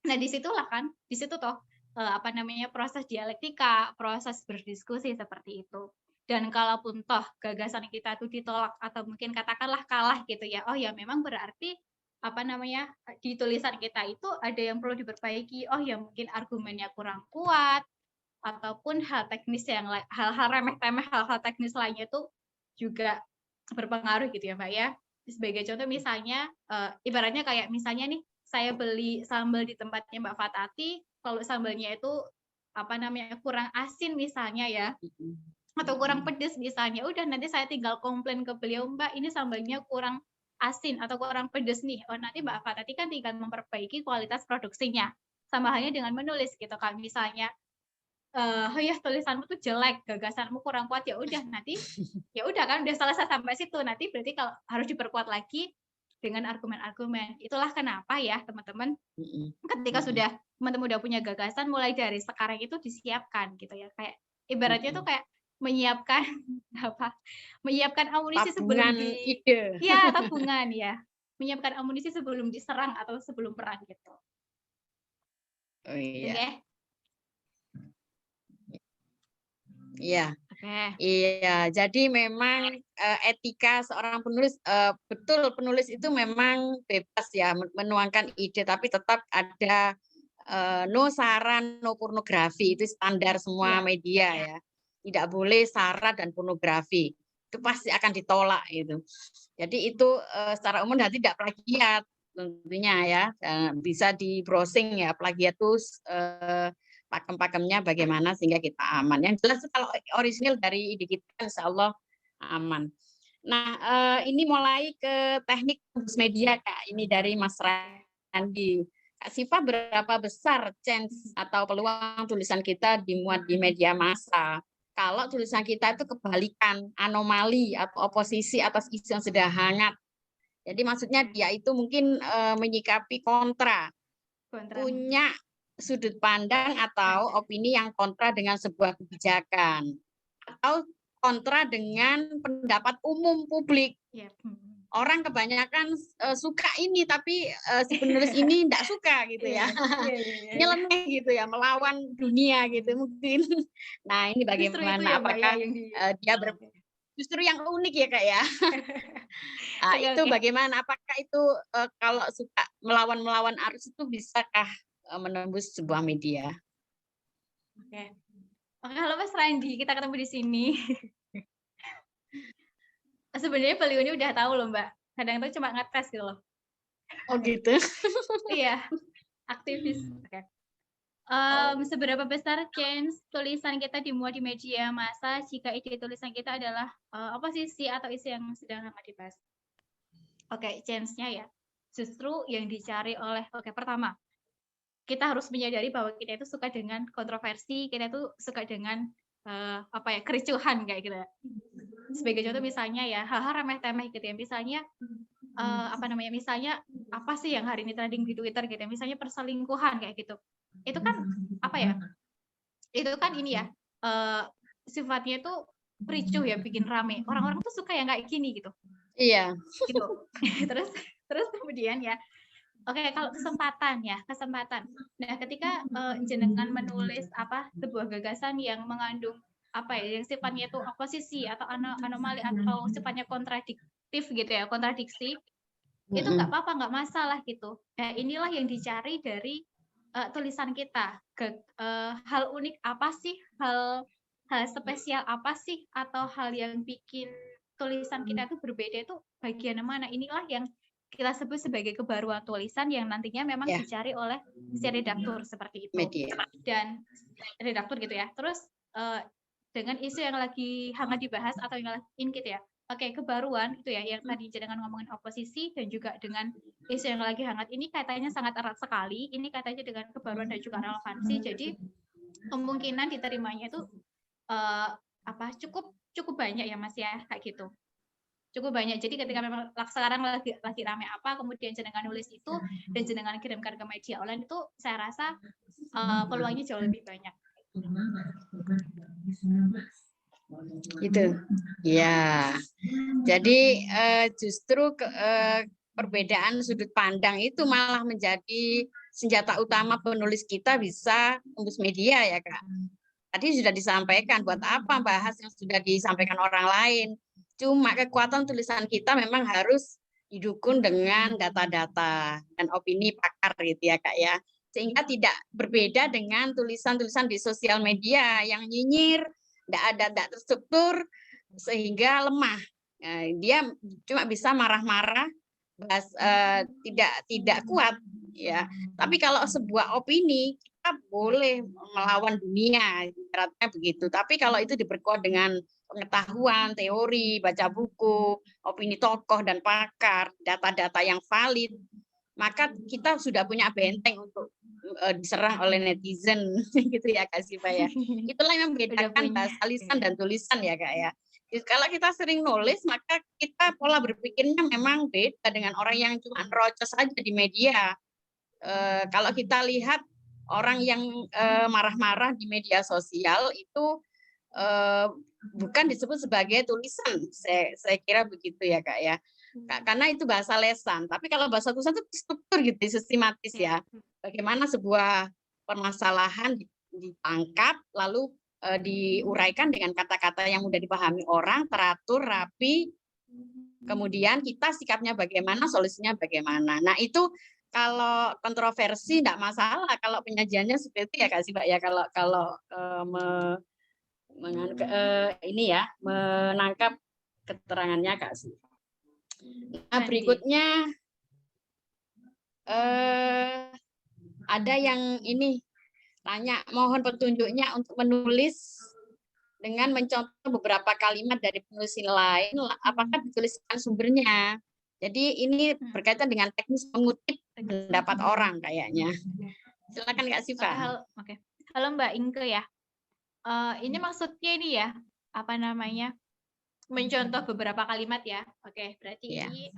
nah disitulah kan, di situ toh apa namanya, proses dialektika, proses berdiskusi seperti itu. Dan kalaupun toh gagasan kita itu ditolak atau mungkin katakanlah kalah gitu ya, oh ya memang berarti apa namanya, di tulisan kita itu ada yang perlu diperbaiki, oh ya mungkin argumennya kurang kuat, ataupun hal-hal remeh-temeh, hal-hal teknis lainnya itu juga berpengaruh gitu ya Mbak ya. Sebagai contoh misalnya, ibaratnya kayak misalnya nih, saya beli sambal di tempatnya Mbak Fatati, kalau sambalnya itu apa namanya, kurang asin misalnya ya, atau kurang pedes misalnya, udah nanti saya tinggal komplain ke beliau, "Mbak, ini sambalnya kurang asin atau kurang pedes nih." Oh, nanti Mbak Fatati kan tinggal memperbaiki kualitas produksinya. Sama halnya dengan menulis gitu kan, misalnya "Oh ya tulisanmu tuh jelek, gagasanmu kurang kuat," ya udah nanti, ya udah kan udah selesai sampai situ. Nanti berarti kalau harus diperkuat lagi dengan argumen-argumen. Itulah kenapa ya teman-teman, ketika sudah teman-teman udah punya gagasan, mulai dari sekarang itu disiapkan gitu ya. Kayak ibaratnya tuh kayak menyiapkan apa, menyiapkan amunisi sebelum tabungan ide. ya tabungan ya, menyiapkan amunisi sebelum diserang atau sebelum perang gitu. Oh Gitu iya. ya. Iya. Oke. Iya, jadi memang etika seorang penulis betul penulis itu memang bebas ya menuangkan ide, tapi tetap ada no sara, no pornografi, itu standar semua media ya. Tidak boleh sara dan pornografi, itu pasti akan ditolak itu. Jadi itu secara umum dan tidak plagiat tentunya ya, bisa di browsing ya plagiat itu pakem-pakemnya bagaimana sehingga kita aman. Yang jelas kalau orisinil dari ide kita insya Allah aman. Nah, ini mulai ke teknik tembus media Kak, ini dari Mas Randi. Kak Siva, berapa besar chance atau peluang tulisan kita dimuat di media massa? Kalau tulisan kita itu kebalikan, anomali atau oposisi atas isu yang sedang hangat. Jadi maksudnya dia itu mungkin menyikapi kontra, punya sudut pandang atau opini yang kontra dengan sebuah kebijakan, atau kontra dengan pendapat umum publik. Orang kebanyakan suka ini, tapi si penulis ini tidak suka gitu ya. Nyeleneh gitu ya, melawan dunia gitu mungkin. Nah ini bagaimana? Apakah dia justru yang unik ya Kak ya? Nah, itu bagaimana? Apakah itu kalau suka melawan arus itu bisakah menembus sebuah media? Oke, halo Mas Randi, kita ketemu di sini. sebenarnya beliau ini udah tahu loh Mbak. Kadang tuh cuma ngetes gitu loh. Oh gitu. Iya, aktivis. Oke. Seberapa besar chance tulisan kita dimuat di media massa jika ide tulisan kita adalah oposisi atau isu yang sedang hangat dibahas? Oke, chance-nya ya. Justru yang dicari oleh, pertama, kita harus menyadari bahwa kita itu suka dengan kontroversi, kita itu suka dengan kericuhan kayak gitu. Sebagai contoh misalnya ya, hal-hal remeh-temeh gitu ya. Misalnya misalnya apa sih yang hari ini trending di Twitter gitu ya. Misalnya perselingkuhan kayak gitu. Itu kan itu kan ini ya, sifatnya itu ricuh ya, bikin rame. Orang-orang tuh suka yang kayak gini gitu. Iya. Gitu. terus kemudian ya, kalau kesempatan. Nah, ketika jenengan menulis sebuah gagasan yang mengandung yang sifatnya itu oposisi atau anomali atau sifatnya kontradiktif gitu ya, kontradiksi, itu nggak apa-apa, nggak masalah gitu. Nah, inilah yang dicari dari tulisan kita. Hal unik apa sih, hal spesial apa sih, atau hal yang bikin tulisan kita itu berbeda itu bagian mana? Inilah yang kita sebut sebagai kebaruan tulisan yang nantinya memang Ya. dicari oleh si redaktur seperti itu. Media. Dan redaktur gitu ya. Terus dengan isu yang lagi hangat dibahas atau yang lagi in gitu ya. Kebaruan itu ya yang tadi jenengan ngomongin oposisi dan juga dengan isu yang lagi hangat ini kaitannya sangat erat sekali. Ini kaitannya dengan kebaruan dan juga relevansi. Jadi kemungkinan diterimanya itu cukup banyak ya Mas ya, kayak gitu. Cukup banyak. Jadi ketika memang sekarang lagi rame apa, kemudian jenengan nulis itu dan jenengan kirimkan ke media online itu, saya rasa peluangnya jauh lebih banyak. Gitu. Ya. Jadi justru perbedaan sudut pandang itu malah menjadi senjata utama penulis kita bisa tembus media ya Kak. Tadi sudah disampaikan, buat apa bahas yang sudah disampaikan orang lain. Cuma kekuatan tulisan kita memang harus didukung dengan data-data dan opini pakar gitu ya Kak ya. Sehingga tidak berbeda dengan tulisan-tulisan di sosial media yang nyinyir, tidak terstruktur, sehingga lemah. Dia cuma bisa marah-marah, tidak kuat ya. Tapi kalau sebuah opini kita boleh melawan dunia, ibaratnya begitu. Tapi kalau itu diperkuat dengan pengetahuan, teori, baca buku, opini tokoh dan pakar, data-data yang valid, maka kita sudah punya benteng untuk diserang oleh netizen gitu ya Kak Siva ya. Itulah yang membedakan bahasa lisan dan tulisan ya Kak ya. Kalau kita sering nulis, maka kita pola berpikirnya memang beda dengan orang yang cuma nerocos saja di media. Kalau kita lihat orang yang marah-marah di media sosial itu bukan disebut sebagai tulisan, saya kira begitu ya Kak ya. Karena itu bahasa lesan. Tapi kalau bahasa tulisan itu struktur gitu, sistematis ya. Bagaimana sebuah permasalahan ditangkap, lalu diuraikan dengan kata-kata yang mudah dipahami orang, teratur, rapi. Kemudian kita sikapnya bagaimana, solusinya bagaimana. Nah itu kalau kontroversi tidak masalah, kalau penyajiannya seperti itu ya Kak Siva ya. Kalau ini ya menangkap keterangannya Kak Siva. Nah, berikutnya ada yang ini tanya, mohon petunjuknya untuk menulis dengan mencontoh beberapa kalimat dari penulis lain, apakah dituliskan sumbernya. Jadi ini berkaitan dengan teknis mengutip pendapat orang kayaknya. Silakan Kak Siva. Halo Mbak Inke ya. Ini maksudnya ini ya, mencontoh beberapa kalimat ya. Berarti ya. Ini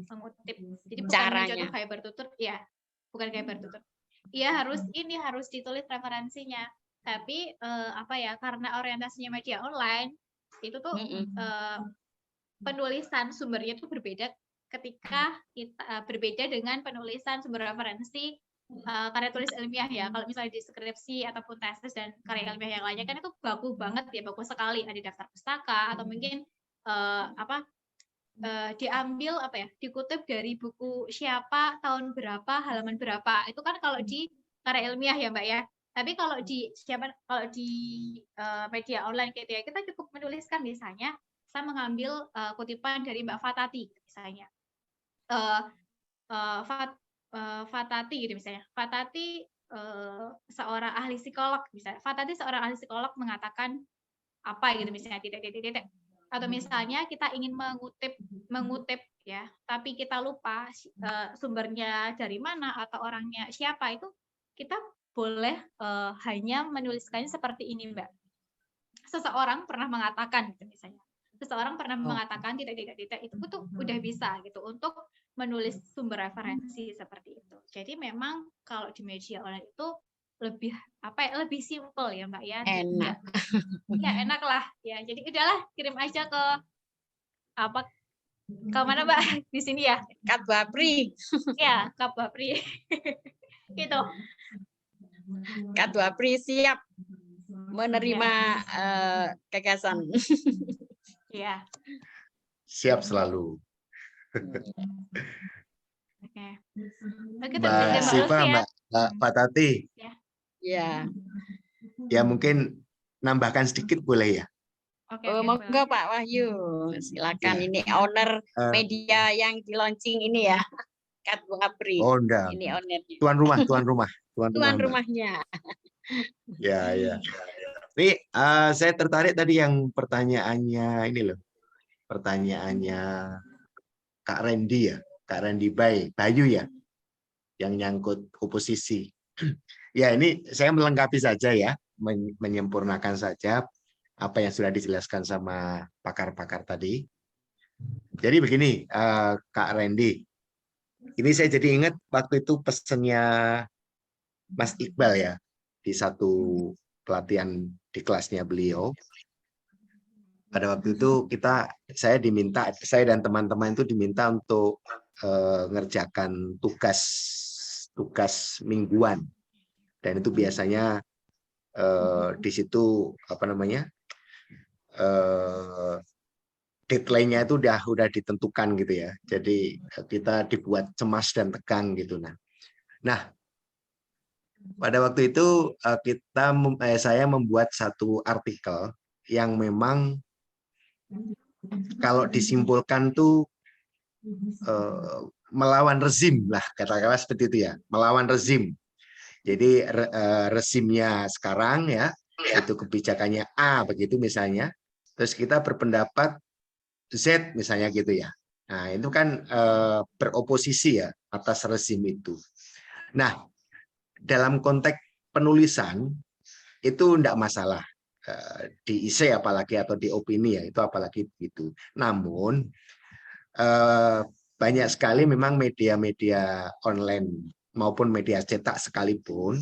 mengutip. Jadi bukan caranya. Mencontoh kayak bertutur ya. Bukan kayak bertutur. Iya harus ditulis referensinya. Tapi karena orientasinya media online itu tuh penulisan sumbernya itu berbeda ketika kita berbeda dengan penulisan sumber referensi karya tulis ilmiah ya. Kalau misalnya di skripsi ataupun tesis dan karya ilmiah yang lainnya kan itu baku banget ya, baku sekali, ada daftar pustaka atau mungkin diambil dikutip dari buku siapa, tahun berapa, halaman berapa. Itu kan kalau di karya ilmiah ya Mbak ya. Tapi kalau di media online gitu ya, kita cukup menuliskan misalnya saya mengambil kutipan dari Mbak Fatati misalnya. Fatati gitu misalnya. Fatati seorang ahli psikolog misalnya. Fatati seorang ahli psikolog mengatakan apa gitu misalnya titik. Atau misalnya kita ingin mengutip ya, tapi kita lupa sumbernya dari mana atau orangnya siapa, itu kita boleh hanya menuliskannya seperti ini, Mbak. Seseorang pernah mengatakan gitu misalnya. Seseorang pernah mengatakan titik itu tuh udah bisa gitu untuk menulis sumber referensi seperti itu. Jadi memang kalau di media online itu lebih lebih simple ya Mbak ya. Enak. Ya enak lah ya. Jadi udahlah kirim aja ke mana Mbak di sini ya. Kak Bapri. Ya Kak Bapri. Gitu. Kak Bapri siap menerima gagasan. Ya. Siap selalu. Oke. Mbak Siva, Mbak Fatati. Ya. Ya mungkin nambahkan sedikit boleh ya? Monggo Pak Wahyu, silakan. Ini owner media yang di launching ini ya, Kak Bapri. Oh enggak. Ini ownernya. Tuan rumahnya. Ya. Ini saya tertarik tadi yang pertanyaannya ini loh. Pertanyaannya Kak Randy ya, Kak Randy Bayu ya, yang nyangkut oposisi. Ya ini saya melengkapi saja ya, menyempurnakan saja apa yang sudah dijelaskan sama pakar-pakar tadi. Jadi begini, Kak Randy, ini saya jadi ingat waktu itu pesennya Mas Iqbal ya, di satu pelatihan di kelasnya beliau. Pada waktu itu saya dan teman-teman itu diminta untuk ngerjakan tugas mingguan, dan itu biasanya di situ deadline-nya itu udah ditentukan gitu ya. Jadi kita dibuat cemas dan tegang gitu. Nah, pada waktu itu saya membuat satu artikel yang memang kalau disimpulkan tuh melawan rezim lah, katakanlah seperti itu ya, melawan rezim. Jadi rezimnya sekarang ya, itu kebijakannya A begitu misalnya, terus kita berpendapat Z misalnya gitu ya. Nah itu kan beroposisi ya atas rezim itu. Nah dalam konteks penulisan itu tidak masalah di IC apalagi atau di opini ya, itu apalagi begitu. Namun banyak sekali memang media-media online maupun media cetak sekalipun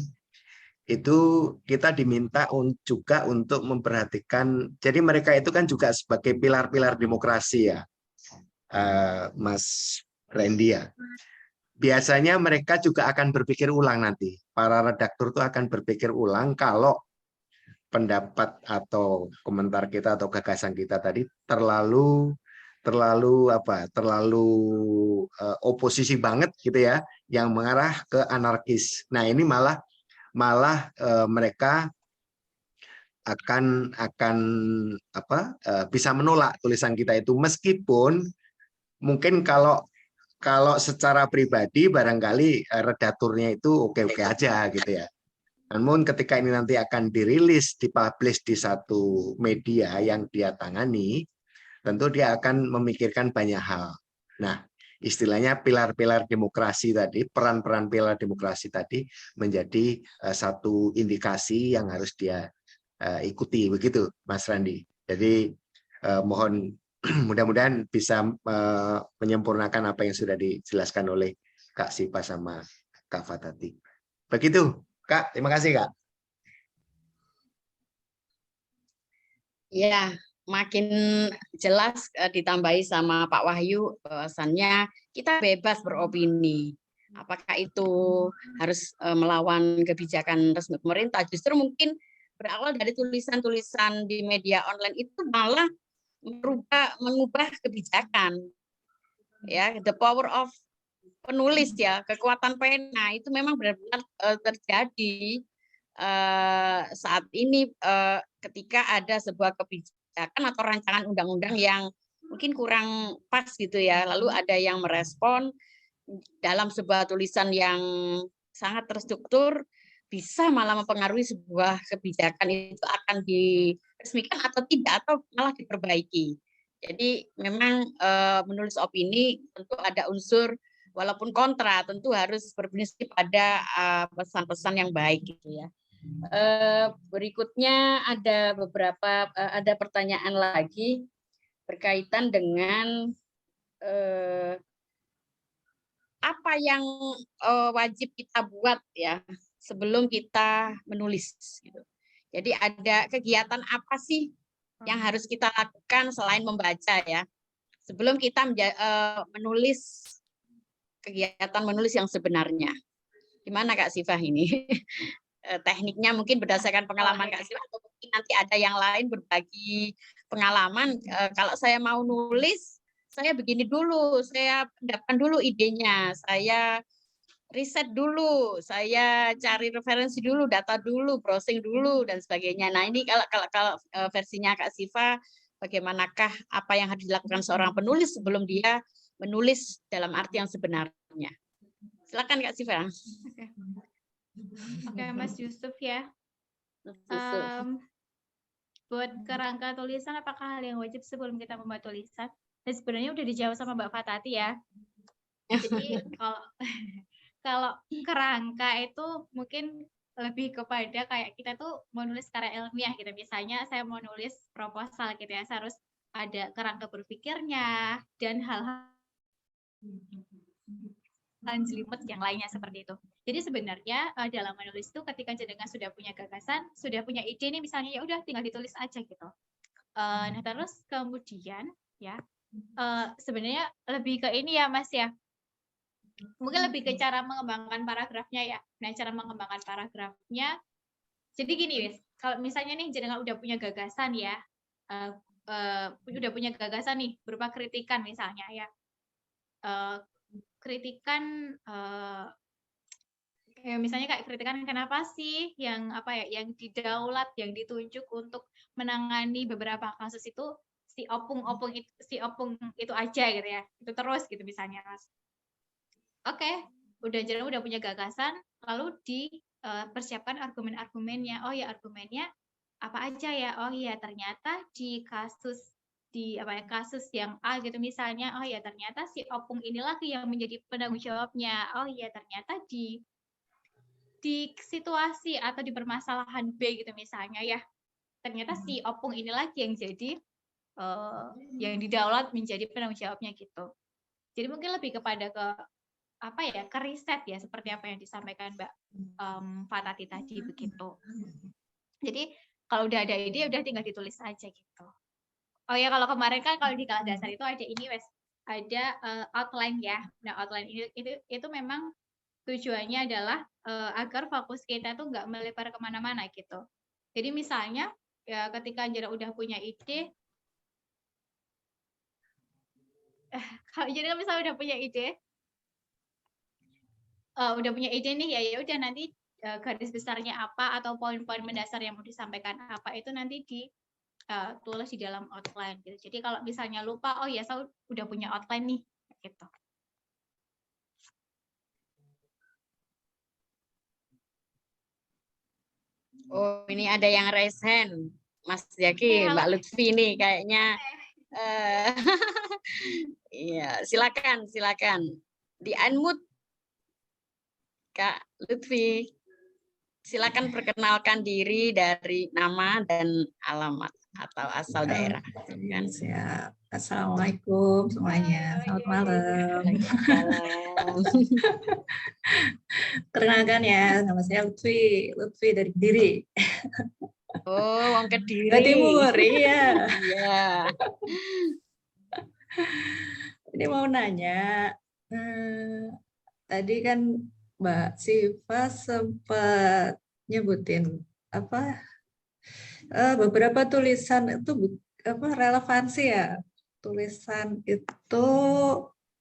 itu kita diminta juga untuk memperhatikan. Jadi mereka itu kan juga sebagai pilar-pilar demokrasi ya, Mas Randy ya. Biasanya mereka juga akan berpikir ulang nanti. Para redaktur itu akan berpikir ulang kalau pendapat atau komentar kita atau gagasan kita tadi terlalu oposisi banget gitu ya, yang mengarah ke anarkis. Nah ini malah mereka akan bisa menolak tulisan kita itu, meskipun mungkin kalau secara pribadi barangkali redakturnya itu oke-oke aja gitu ya. Namun ketika ini nanti akan dirilis, dipublish di satu media yang dia tangani, tentu dia akan memikirkan banyak hal. Nah, istilahnya pilar-pilar demokrasi tadi, peran-peran pilar demokrasi tadi menjadi satu indikasi yang harus dia ikuti, begitu Mas Randi. Jadi mohon mudah-mudahan bisa menyempurnakan apa yang sudah dijelaskan oleh Kak Siva sama Kak Fatati. Begitu, Kak. Terima kasih, Kak. Ya, makin jelas ditambahi sama Pak Wahyu bahwasannya kita bebas beropini. Apakah itu harus melawan kebijakan resmi pemerintah? Justru mungkin berawal dari tulisan-tulisan di media online itu malah mengubah kebijakan. Ya, the power of penulis ya, kekuatan pena itu memang benar-benar terjadi saat ini ketika ada sebuah kebijakan kebijakan atau rancangan undang-undang yang mungkin kurang pas gitu ya. Lalu ada yang merespon dalam sebuah tulisan yang sangat terstruktur, bisa malah mempengaruhi sebuah kebijakan itu akan diresmikan atau tidak, atau malah diperbaiki. Jadi memang menulis opini tentu ada unsur, walaupun kontra, tentu harus berprinsip pada pesan-pesan yang baik gitu ya. Berikutnya ada beberapa ada pertanyaan lagi berkaitan dengan apa yang wajib kita buat ya sebelum kita menulis gitu. Jadi ada kegiatan apa sih yang harus kita lakukan selain membaca ya sebelum kita menulis, kegiatan menulis yang sebenarnya. Gimana Kak Sifah ini? Tekniknya mungkin berdasarkan pengalaman Kak Sifah, atau mungkin nanti ada yang lain berbagi pengalaman. Kalau saya mau nulis, saya begini dulu, saya pendapatkan dulu idenya, saya riset dulu, saya cari referensi dulu, data dulu, browsing dulu dan sebagainya. Nah ini kalau versinya Kak Sifah, bagaimanakah apa yang harus dilakukan seorang penulis sebelum dia menulis dalam arti yang sebenarnya? Silakan Kak Sifah. Oke, Mas Yusuf ya. Buat kerangka tulisan, apakah hal yang wajib sebelum kita membuat tulisan? Dan sebenarnya udah dijawab sama Mbak Fatati ya. Jadi kalau kerangka itu mungkin lebih kepada kayak kita tuh mau nulis secara ilmiah gitu. Misalnya saya mau nulis proposal gitu ya, saya harus ada kerangka berpikirnya dan hal-hal jelimet yang lainnya seperti itu. Jadi sebenarnya dalam menulis itu ketika jenengan sudah punya gagasan, sudah punya ide nih misalnya, ya udah tinggal ditulis aja gitu. Nah terus kemudian ya sebenarnya lebih ke ini ya Mas ya, mungkin lebih ke cara mengembangkan paragrafnya ya. Nah cara mengembangkan paragrafnya, jadi gini Wis, kalau misalnya nih jenengan udah punya gagasan ya, udah punya gagasan nih berupa kritikan misalnya ya, kritikan kayak misalnya kayak kritikan kenapa sih yang apa ya, yang didaulat, yang ditunjuk untuk menangani beberapa kasus itu si opung itu aja gitu ya, itu terus gitu misalnya Mas. Oke, udah punya gagasan, lalu dipersiapkan argumen-argumennya. Oh ya argumennya apa aja ya? Oh iya ternyata di kasus kasus yang A gitu misalnya, oh ya ternyata si opung ini lagi yang menjadi penanggung jawabnya. Oh iya ternyata di situasi atau di permasalahan B gitu misalnya ya, ternyata si opung ini lagi yang jadi yang didaulat menjadi penanggung jawabnya gitu. Jadi mungkin lebih kepada ke apa ya, ke riset ya, seperti apa yang disampaikan Mbak Fatati tadi begitu. Jadi kalau udah ada ide udah tinggal ditulis aja gitu. Oh ya kalau kemarin kan kalau di kelas dasar itu ada ini Wes, ada outline ya. Nah outline itu memang tujuannya adalah agar fokus kita tuh nggak melebar kemana-mana gitu. Jadi misalnya ya ketika Anjara udah punya ide, kalau jadi misalnya udah punya ide nih ya udah nanti garis besarnya apa atau poin-poin mendasar yang mau disampaikan apa itu nanti ditulis di dalam outline gitu. Jadi kalau misalnya lupa, oh ya saya udah punya outline nih gitu. Oh, ini ada yang raise hand. Mas Zaki, Mbak Lutfi nih kayaknya. Iya, silakan. Di unmute Kak Lutfi. Silakan perkenalkan diri dari nama dan alamat atau asal daerah. Siap. Assalamualaikum semuanya. Selamat malam. Perkenalkan ya, nama saya Lutfi dari Kediri. Oh, wong Kediri. Jawa Timur, iya. Iya. Ini mau nanya, tadi kan Mbak Siva sempat nyebutin beberapa tulisan itu relevansi ya. Tulisan itu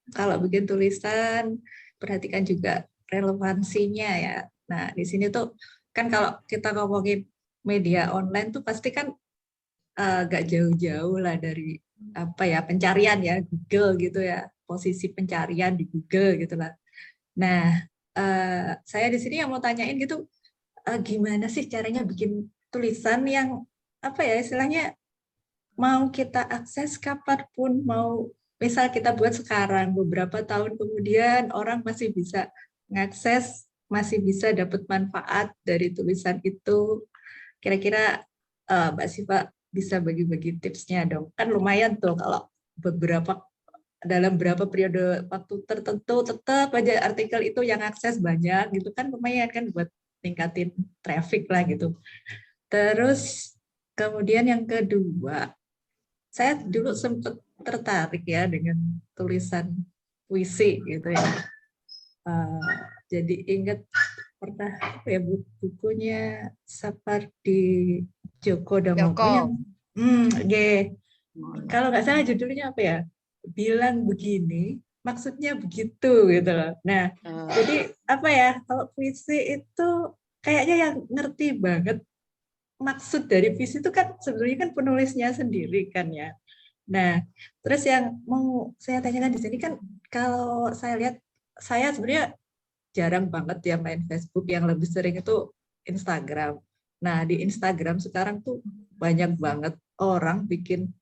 kalau bikin tulisan perhatikan juga relevansinya ya. Nah di sini tuh kan kalau kita ngomongin media online tuh pasti kan agak jauh-jauh lah dari apa ya pencarian ya Google gitu ya, posisi pencarian di Google gitu lah. Nah, saya di sini yang mau tanyain gitu, gimana sih caranya bikin tulisan yang apa ya istilahnya mau kita akses kapanpun, mau misal kita buat sekarang, beberapa tahun kemudian orang masih bisa mengakses, masih bisa dapat manfaat dari tulisan itu. Kira-kira Mbak Siva bisa bagi-bagi tipsnya dong. Kan lumayan tuh kalau dalam beberapa periode waktu tertentu tetap aja artikel itu yang akses banyak gitu kan, lumayan kan buat tingkatin traffic lah gitu. Terus kemudian yang kedua, saya dulu sempat tertarik ya dengan tulisan puisi gitu ya. Jadi ingat pernah ya bukunya Sapardi Djoko Damono yang kalau nggak salah judulnya apa ya, bilang begini maksudnya begitu gitu loh. Nah, jadi apa ya, kalau puisi itu kayaknya yang ngerti banget maksud dari puisi itu kan sebenarnya kan penulisnya sendiri kan ya. Nah, terus yang mau saya tanyakan di sini kan, kalau saya lihat, saya sebenarnya jarang banget ya main Facebook, yang lebih sering itu Instagram. Nah, di Instagram sekarang tuh banyak banget orang bikin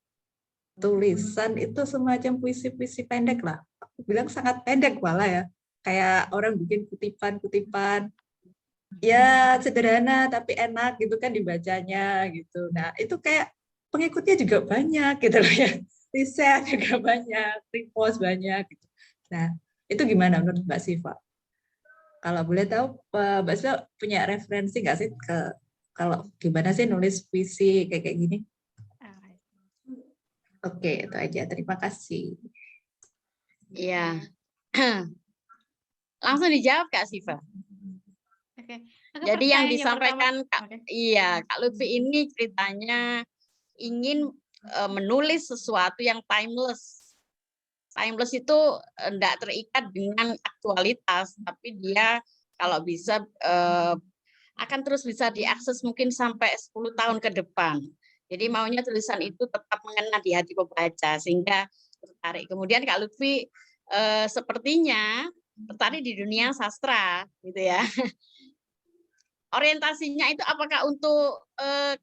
tulisan itu semacam puisi-puisi pendek lah. Aku bilang sangat pendek malah ya. Kayak orang bikin kutipan-kutipan, ya sederhana tapi enak gitu kan dibacanya gitu. Nah, itu kayak pengikutnya juga banyak gitu loh ya. Riset juga banyak, repost banyak gitu. Nah, itu gimana menurut Mbak Siva? Kalau boleh tahu, Mbak Siva punya referensi nggak sih kalau gimana sih nulis puisi kayak gini? Oke, itu aja. Terima kasih. Iya. Langsung dijawab Kak Siva. Oke. Jadi yang Pertanyaannya disampaikan pertama, Kak Lutfi ini ceritanya ingin menulis sesuatu yang timeless. Timeless itu tidak terikat dengan aktualitas, tapi dia kalau bisa akan terus bisa diakses mungkin sampai 10 tahun ke depan. Jadi maunya tulisan itu tetap mengena di hati pembaca sehingga tertarik. Kemudian Kak Lutfi sepertinya tertarik di dunia sastra, gitu ya. Orientasinya itu apakah untuk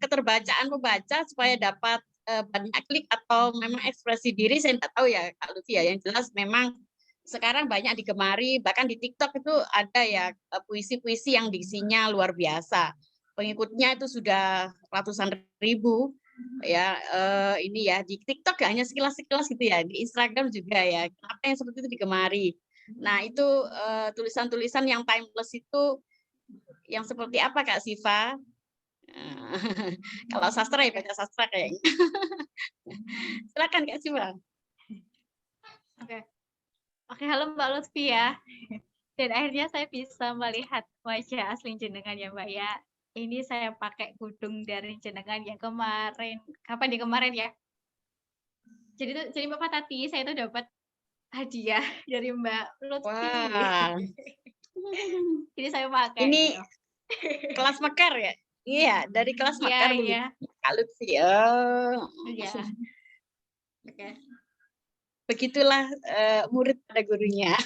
keterbacaan pembaca supaya dapat banyak klik atau memang ekspresi diri, saya tidak tahu ya Kak Lutfi ya. Yang jelas memang sekarang banyak digemari, bahkan di TikTok itu ada ya puisi-puisi yang diksinya luar biasa. Pengikutnya itu sudah ratusan ribu ya. Ini ya di TikTok hanya sekilas-sekilas gitu ya, di Instagram juga ya. Kenapa yang seperti itu digemari? Nah, itu tulisan-tulisan yang timeless itu yang seperti apa Kak Siva? Kalau sastra ya baca sastra kayaknya. Silakan Kak Siva. Oke, halo Mbak Lutfi ya. Dan akhirnya saya bisa melihat wajah asli jenengan ya Mbak ya. Ini saya pakai kudung dari jenengan yang kemarin. Kapan di kemarin ya? Jadi Mbak Fatati, saya itu dapat hadiah dari Mbak Lutfi. Wah. Jadi saya pakai. Ini gitu. kelas mekar ya? Iya, dari kelas mekar Iya. Kak Lutfi. Iya. Oke. Begitulah murid pada gurunya.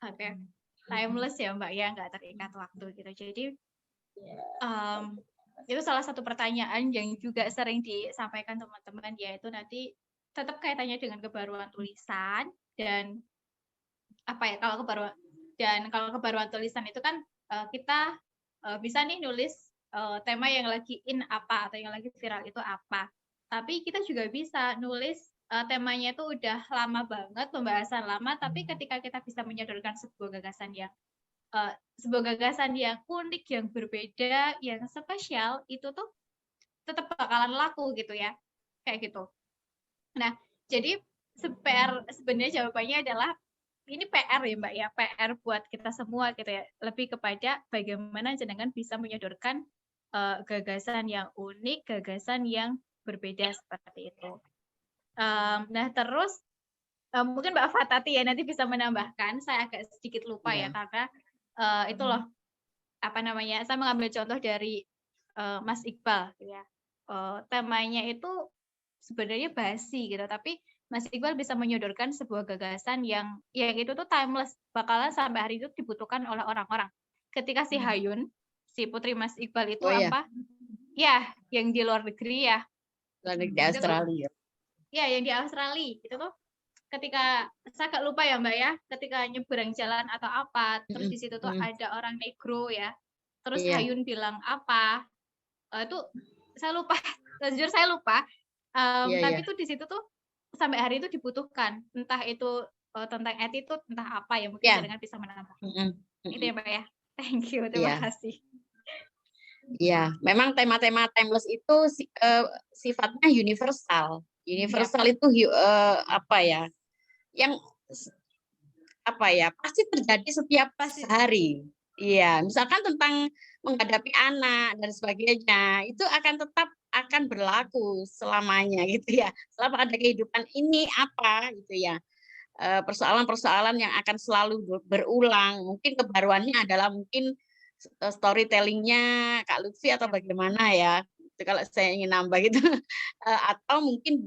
Oke. Timeless ya Mbak ya, nggak terikat waktu gitu. Jadi itu salah satu pertanyaan yang juga sering disampaikan teman-teman, yaitu nanti tetap kaitannya dengan kebaruan tulisan dan apa ya, kalau kebaruan tulisan itu kan kita bisa nih nulis tema yang lagi in apa atau yang lagi viral itu apa. Tapi kita juga bisa nulis temanya itu udah lama banget, pembahasan lama, tapi ketika kita bisa menyodorkan sebuah gagasan yang unik, yang berbeda, yang spesial, itu tuh tetap bakalan laku gitu ya, kayak gitu. Nah, jadi sebenarnya jawabannya adalah ini PR ya Mbak ya, PR buat kita semua gitu ya, lebih kepada bagaimana jenengan bisa menyodorkan gagasan yang unik, gagasan yang berbeda seperti itu. Nah terus mungkin Mbak Fatati ya nanti bisa menambahkan, saya agak sedikit lupa ya karena itu loh apa namanya, saya mengambil contoh dari Mas Iqbal ya. temanya itu sebenarnya basi gitu, tapi Mas Iqbal bisa menyodorkan sebuah gagasan yang itu tuh timeless, bakalan sampai hari itu dibutuhkan oleh orang-orang. Ketika si Hayun, si putri Mas Iqbal itu Oh iya, ya yang di luar negeri ya, di itu tuh Australia. ya yang di Australia itu tuh ketika saya agak lupa ya Mbak ya, ketika nyebrang jalan atau apa, terus di situ tuh ada orang negro ya, terus Iya, Hayun bilang apa, itu saya lupa, jujur saya lupa, iya, tapi iya. tuh di situ tuh sampai hari itu dibutuhkan, entah itu tentang attitude, entah apa ya, mungkin Iya. jaringan bisa menambah. Mm-mm, Itu ya mm-mm. Mbak ya. Thank you, terima Iya, kasih. iya. Memang tema-tema timeless itu sifatnya universal. Universal itu apa ya? Yang apa ya? Pasti terjadi setiap Pasti. hari. Iya, misalkan tentang menghadapi anak dan sebagainya, itu akan berlaku selamanya gitu ya. Selama ada kehidupan ini apa gitu ya. Persoalan-persoalan yang akan selalu berulang. Mungkin kebaruannya adalah mungkin storytelling-nya Kak Lutfi atau bagaimana ya. Itu kalau saya ingin nambah gitu. Atau mungkin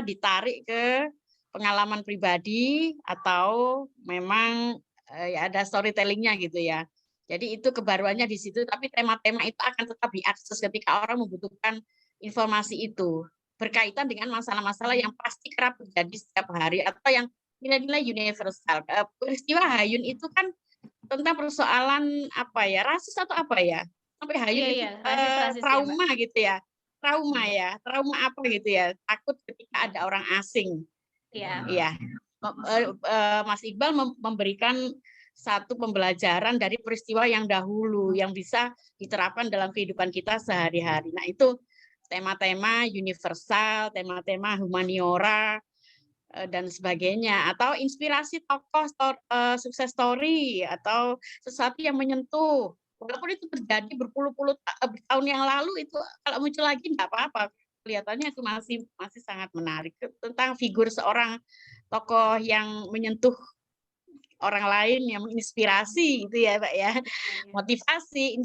ditarik ke pengalaman pribadi atau memang ya ada storytelling-nya gitu ya. Jadi itu kebaruannya di situ, tapi tema-tema itu akan tetap diakses ketika orang membutuhkan informasi itu berkaitan dengan masalah-masalah yang pasti kerap terjadi setiap hari atau yang nilai-nilai universal. Peristiwa Hayun itu kan tentang persoalan apa ya, rasis atau apa ya? Sampai Hayun itu Iya, rasis-rasis ya Mbak. trauma gitu ya. Trauma ya, trauma apa gitu ya? Takut ketika ada orang asing. Iya. Iya. Mas Iqbal memberikan satu pembelajaran dari peristiwa yang dahulu yang bisa diterapkan dalam kehidupan kita sehari-hari. Nah, itu tema-tema universal, tema-tema humaniora dan sebagainya, atau inspirasi tokoh sukses story atau sesuatu yang menyentuh. Walaupun itu terjadi berpuluh-puluh tahun yang lalu, itu kalau muncul lagi nggak apa-apa. Kelihatannya itu masih sangat menarik tentang figur seorang tokoh yang menyentuh orang lain, yang menginspirasi gitu ya Pak ya, motivasi,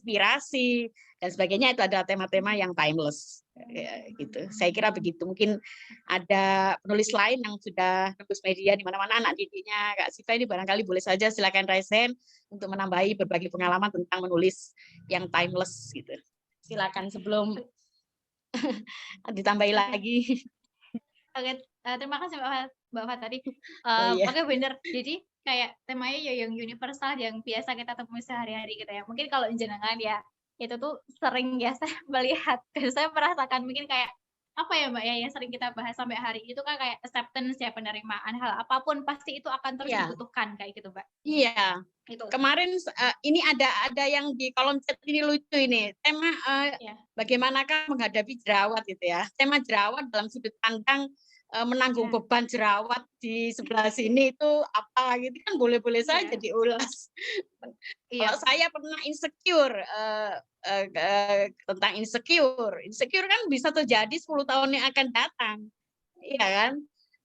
inspirasi dan sebagainya, itu adalah tema-tema yang timeless ya, gitu. Saya kira begitu. Mungkin ada penulis lain yang sudah tembus media di mana-mana, anak didiknya Kak Siva ini barangkali boleh saja silakan raise hand untuk menambahi berbagai pengalaman tentang menulis yang timeless gitu. Silakan sebelum ditambahi lagi. Oke, terima kasih Mbak Fat tadi. Oh iya. Oke, bener. Jadi kayak temanya ya yang universal yang biasa kita temui sehari-hari gitu ya. Mungkin kalau jenengan ya itu tuh sering ya saya melihat dan saya merasakan mungkin kayak apa ya Mbak ya yang sering kita bahas sampai hari itu kan kayak acceptance ya, penerimaan hal apapun pasti itu akan terus Iya. dibutuhkan kayak gitu Mbak. Iya. Itu. Kemarin ini ada yang di kolom chat ini lucu ini. Tema bagaimanakah menghadapi jerawat gitu ya. Tema jerawat dalam sudut pandang menanggung beban jerawat di sebelah sini itu apa gitu kan, boleh-boleh saja diulas. Kalau saya pernah insecure tentang insecure kan bisa terjadi 10 tahun yang akan datang. Iya kan?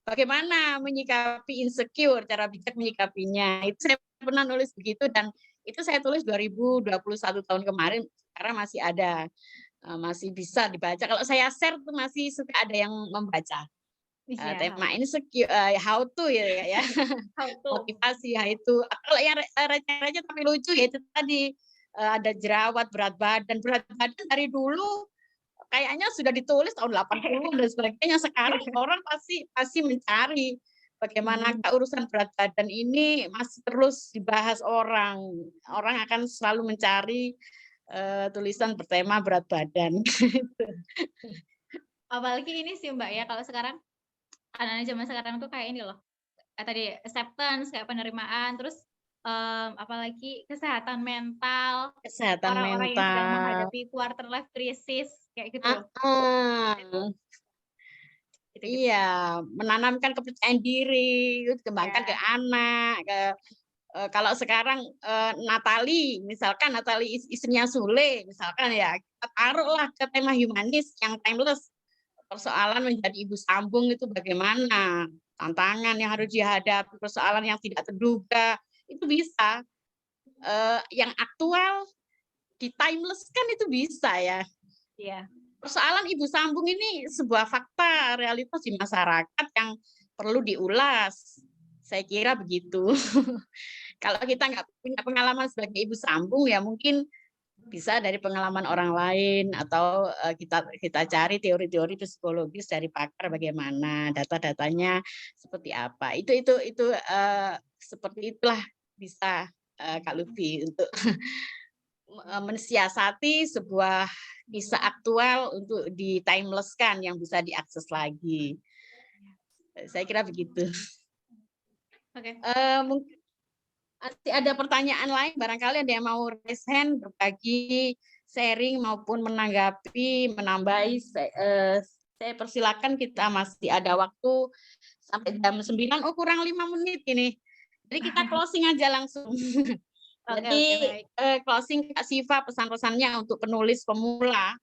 Bagaimana menyikapi insecure, cara bijak menyikapinya. Itu saya pernah nulis begitu dan itu saya tulis 2021 tahun kemarin, karena masih ada, masih bisa dibaca. Kalau saya share tuh masih suka ada yang membaca. Tema insecure, how to ya. Motivasi ya itu. Kalau yang receh-receh tapi lucu ya itu tadi, ada jerawat, berat badan dari dulu kayaknya sudah ditulis tahun 80 dan sebagainya. Sekarang orang pasti mencari bagaimana urusan berat badan ini masih terus dibahas orang. Orang akan selalu mencari tulisan bertema berat badan. Apalagi ini sih Mbak ya, kalau sekarang anak-anak zaman sekarang tuh kayak ini loh. Tadi acceptance, kayak penerimaan, terus apalagi kesehatan mental, orang-orang yang sedang menghadapi quarter life crisis kayak gitu loh. Iya, menanamkan kepercayaan diri, dikembangkan ke anak, kalau sekarang Natali, misalkan Natali istrinya Sule, misalkan ya, kita taruhlah ke tema humanis yang timeless. Persoalan menjadi ibu sambung itu bagaimana, tantangan yang harus dihadapi, persoalan yang tidak terduga, itu bisa. Yang aktual di timeless kan itu bisa ya. Iya. Persoalan ibu sambung ini sebuah fakta realitas di masyarakat yang perlu diulas. Saya kira begitu. Kalau kita nggak punya pengalaman sebagai ibu sambung ya mungkin bisa dari pengalaman orang lain atau kita cari teori-teori psikologis dari pakar bagaimana data-datanya seperti apa. Itu seperti itulah bisa Kak Lutfi untuk mensiasati sebuah kisah aktual untuk di timeless-kan yang bisa diakses lagi. Saya kira begitu. Oke. Mungkin masih ada pertanyaan lain, barangkali ada yang mau raise hand, berbagi, sharing maupun menanggapi, menambahi. Saya persilakan, kita masih ada waktu sampai jam 9. Oh, kurang 5 menit ini. Jadi kita closing aja langsung. Jadi baik. closing Kak Siva, pesan-pesannya untuk penulis pemula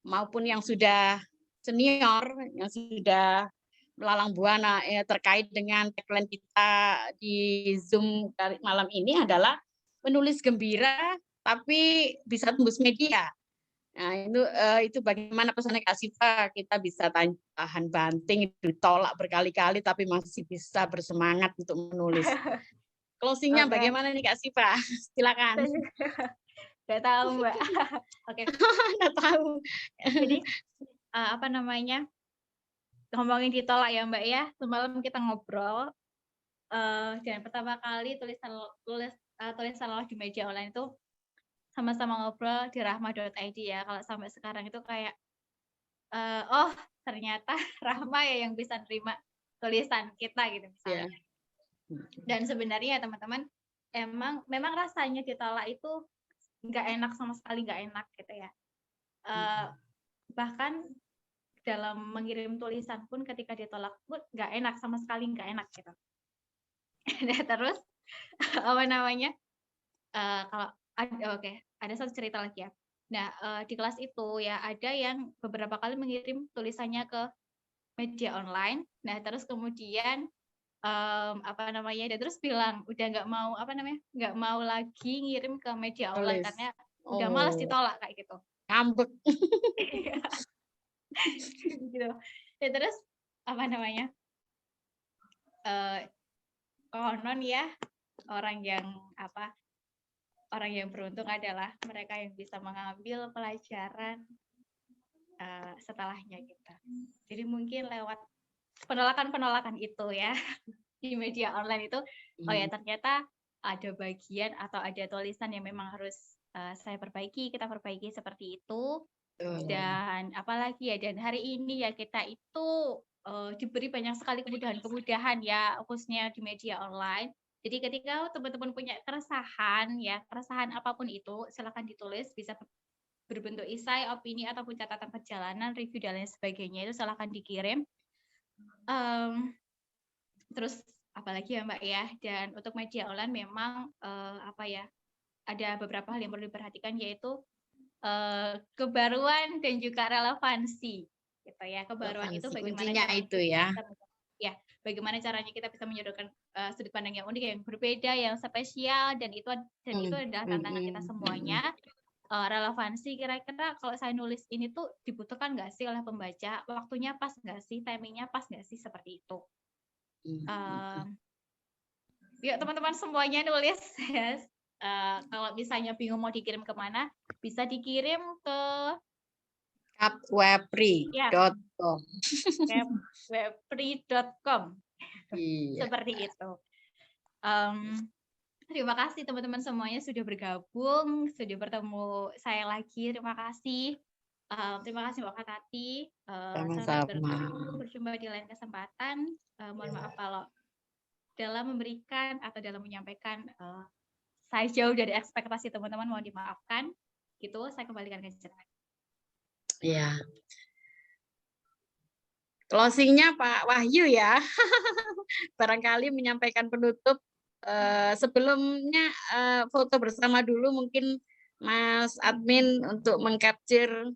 maupun yang sudah senior, yang sudah melalang buana terkait dengan tagline kita di Zoom malam ini adalah menulis gembira tapi bisa tembus media. Nah, itu bagaimana pesannya Kak Siva, kita bisa tahan banting, ditolak berkali-kali tapi masih bisa bersemangat untuk menulis. Closing-nya bagaimana nih Kak Siva? Silakan. Nggak tahu Mbak. Oke. Nggak tahu. Jadi apa namanya, ngomongin ditolak ya Mbak ya, semalam kita ngobrol, dan pertama kali tulisan lo di media online itu sama-sama ngobrol di rahma.id ya. Kalau sampai sekarang itu kayak, oh ternyata Rahma ya yang bisa nerima tulisan kita gitu misalnya. Yeah. Dan sebenarnya teman-teman, memang rasanya ditolak itu nggak enak, sama sekali nggak enak gitu ya. Bahkan dalam mengirim tulisan pun ketika ditolak pun nggak enak, sama sekali nggak enak gitu. Nah, terus apa namanya, kalau ada satu cerita lagi ya. Nah, di kelas itu ya ada yang beberapa kali mengirim tulisannya ke media online. Nah, terus kemudian dan terus bilang udah nggak mau lagi ngirim ke media online karena udah malas ditolak kayak gitu. Ngambek. Gitu. Ya, terus konon ya orang yang beruntung adalah mereka yang bisa mengambil pelajaran setelahnya gitu. Jadi mungkin lewat penolakan itu ya di media online itu, oh ya ternyata ada bagian atau ada tulisan yang memang harus kita perbaiki seperti itu. Dan apalagi ya, dan hari ini ya kita itu diberi banyak sekali kemudahan ya, khususnya di media online. Jadi ketika teman-teman punya keresahan apapun itu, silakan ditulis, bisa berbentuk esai, opini, ataupun catatan perjalanan, review dan lain sebagainya, itu silakan dikirim. Terus apalagi ya Mbak ya, dan untuk media online memang ada beberapa hal yang perlu diperhatikan, yaitu kebaruan dan juga relevansi gitu ya. Kebaruan itu bagaimana itu ya. Bagaimana caranya kita bisa menyodorkan sudut pandang yang unik, yang berbeda, yang spesial, dan itu adalah tantangan kita semuanya. Relevansi, kira-kira kalau saya nulis ini tuh dibutuhkan nggak sih oleh pembaca, waktunya pas nggak sih, timingnya pas nggak sih, seperti itu. Yuk teman-teman semuanya nulis ya. Kalau misalnya bingung mau dikirim kemana, bisa dikirim ke webpri.com. webpri.com. Iya. Seperti itu. Terima kasih teman-teman semuanya sudah bergabung, sudah bertemu saya lagi. Terima kasih. Terima kasih Mbak Tati. Sama-sama. Berjumpa di lain kesempatan. Mohon maaf kalau dalam memberikan atau dalam menyampaikan saya jauh dari ekspektasi teman-teman, mohon dimaafkan. Gitu, saya kembalikan ke Jenat. Iya. Closing-nya Pak Wahyu ya. Barangkali menyampaikan penutup. Sebelumnya foto bersama dulu mungkin Mas Admin untuk mengcapture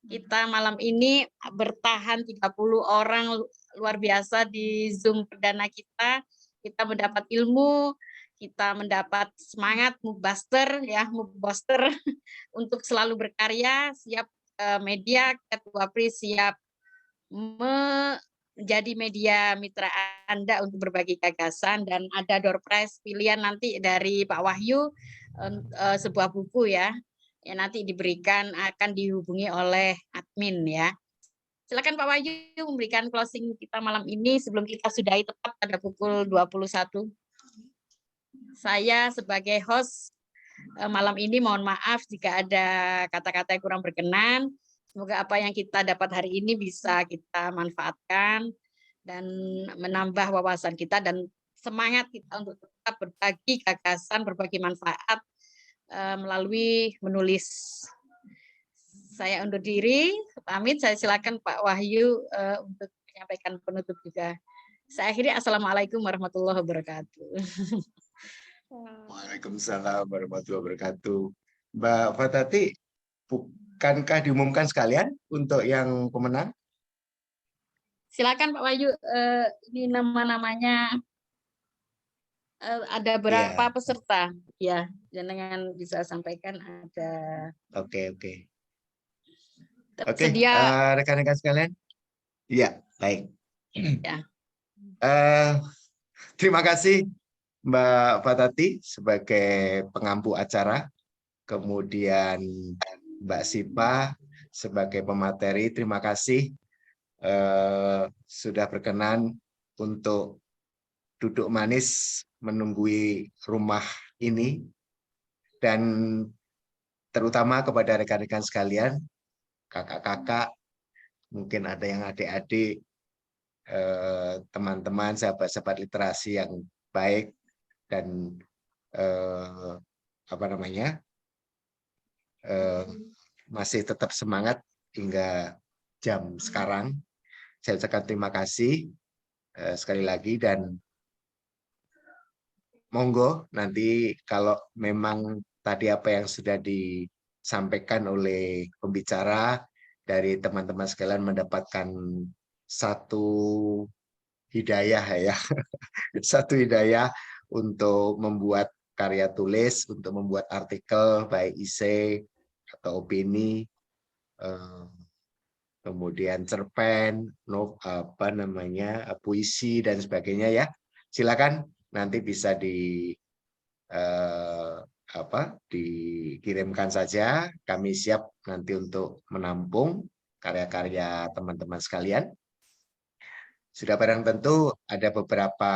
kita malam ini, bertahan 30 orang luar biasa di Zoom perdana kita. Kita mendapat ilmu, kita mendapat semangat mood booster untuk selalu berkarya, siap media Ketua PRI siap menjadi media mitra Anda untuk berbagi gagasan, dan ada door prize pilihan nanti dari Pak Wahyu, sebuah buku ya, yang nanti diberikan akan dihubungi oleh admin ya. Silakan Pak Wahyu memberikan closing kita malam ini sebelum kita sudahi tepat pada pukul 21. Saya sebagai host malam ini mohon maaf jika ada kata-kata yang kurang berkenan. Semoga apa yang kita dapat hari ini bisa kita manfaatkan dan menambah wawasan kita dan semangat kita untuk tetap berbagi gagasan, berbagi manfaat melalui menulis. Saya undur diri, pamit. Saya silakan Pak Wahyu untuk menyampaikan penutup juga. Saya akhiri, assalamualaikum warahmatullahi wabarakatuh. Waalaikumsalam warahmatullahi wabarakatuh. Mbak Fatati, bukankah diumumkan sekalian untuk yang pemenang? Silakan Pak Wahyu, ini nama-namanya ada berapa peserta? Ya, jangan bisa sampaikan ada. Oke. Sedia. Rekan-rekan sekalian. Iya, baik. Ya. Terima kasih Mbak Fatati sebagai pengampu acara, kemudian Mbak Sipa sebagai pemateri. Terima kasih sudah berkenan untuk duduk manis menunggui rumah ini, dan terutama kepada rekan-rekan sekalian, kakak-kakak, mungkin ada yang adik-adik, teman-teman, sahabat-sahabat literasi yang baik, dan masih tetap semangat hingga jam sekarang. Saya ucapkan terima kasih sekali lagi, dan monggo nanti kalau memang tadi apa yang sudah disampaikan oleh pembicara dari teman-teman sekalian mendapatkan satu hidayah ya, satu hidayah untuk membuat karya tulis, untuk membuat artikel baik esai atau opini, kemudian cerpen, puisi dan sebagainya ya. Silakan nanti bisa dikirimkan saja. Kami siap nanti untuk menampung karya-karya teman-teman sekalian. Sudah barang tentu ada beberapa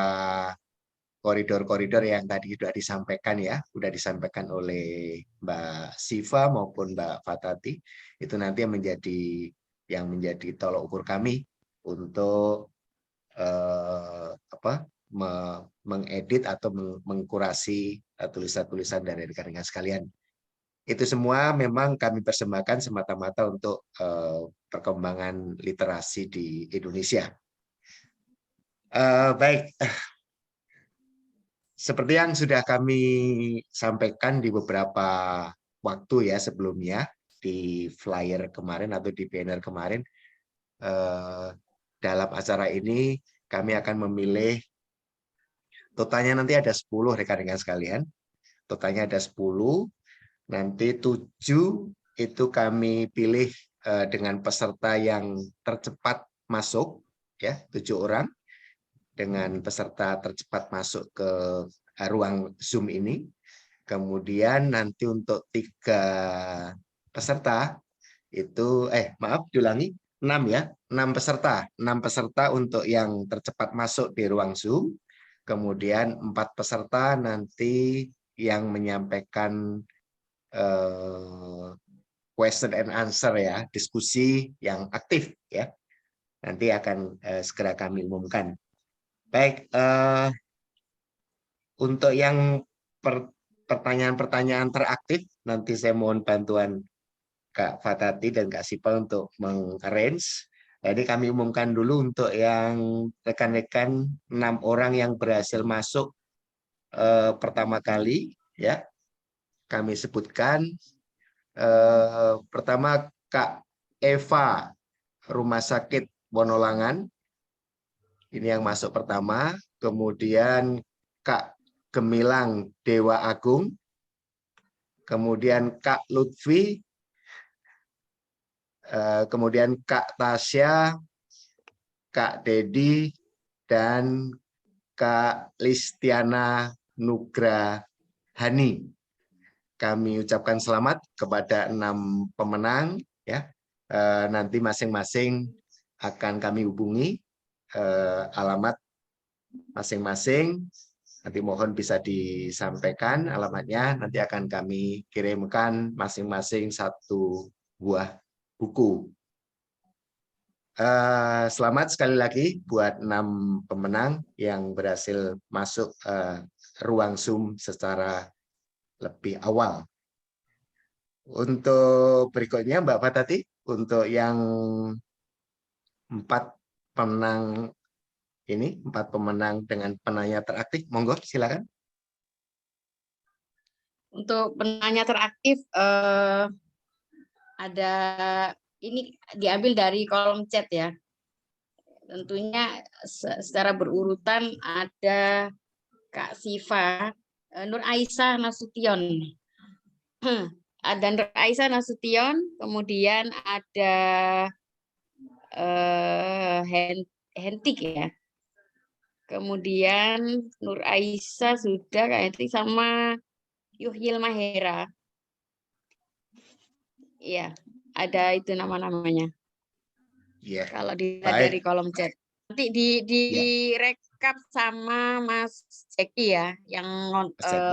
koridor-koridor yang tadi sudah disampaikan ya, sudah disampaikan oleh Mbak Siva maupun Mbak Fatati. Itu nanti yang menjadi tolok ukur kami untuk mengedit atau mengkurasi tulisan-tulisan dari rekan-rekan sekalian. Itu semua memang kami persembahkan semata-mata untuk perkembangan literasi di Indonesia. Baik, seperti yang sudah kami sampaikan di beberapa waktu ya sebelumnya, di flyer kemarin atau di banner kemarin, dalam acara ini kami akan memilih, totalnya nanti ada 10 rekan-rekan sekalian, totalnya ada 10, nanti 7 itu kami pilih dengan peserta yang tercepat masuk, ya 7 orang, dengan peserta tercepat masuk ke ruang Zoom ini. Kemudian nanti untuk 3 peserta itu, 6 ya, 6 peserta. 6 peserta untuk yang tercepat masuk di ruang Zoom. Kemudian 4 peserta nanti yang menyampaikan question and answer ya, diskusi yang aktif ya. Nanti akan segera kami umumkan. Baik, untuk yang pertanyaan-pertanyaan teraktif, nanti saya mohon bantuan Kak Fatati dan Kak Sipa untuk mengarrange. Jadi kami umumkan dulu untuk yang rekan-rekan 6 orang yang berhasil masuk pertama kali, ya. Kami sebutkan pertama Kak Eva, Rumah Sakit Wonolangan. Ini yang masuk pertama. Kemudian Kak Gemilang Dewa Agung, kemudian Kak Lutfi, kemudian Kak Tasya, Kak Dedi, dan Kak Listiana Nugra Hani. Kami ucapkan selamat kepada 6 pemenang ya. Nanti masing-masing akan kami hubungi alamat masing-masing. Nanti mohon bisa disampaikan alamatnya. Nanti akan kami kirimkan masing-masing 1 buah buku. Selamat sekali lagi buat 6 pemenang yang berhasil masuk ruang Zoom secara lebih awal. Untuk berikutnya Mbak Fatati, untuk yang 4 pemenang ini, 4 pemenang dengan penanya teraktif, monggo silakan. Untuk penanya teraktif ada ini diambil dari kolom chat ya. Tentunya secara berurutan ada Kak Siva, Nur Aisyah Nasution. Ada Nur Aisyah Nasution, kemudian ada Hentik ya. Kemudian Nur Aisyah sudah, Kak Hentik sama Yuhyil Mahera. Iya, ada itu nama-namanya. Ya. Kalau dilihat dari kolom chat. Nanti direkap sama Mas Jeki ya, yang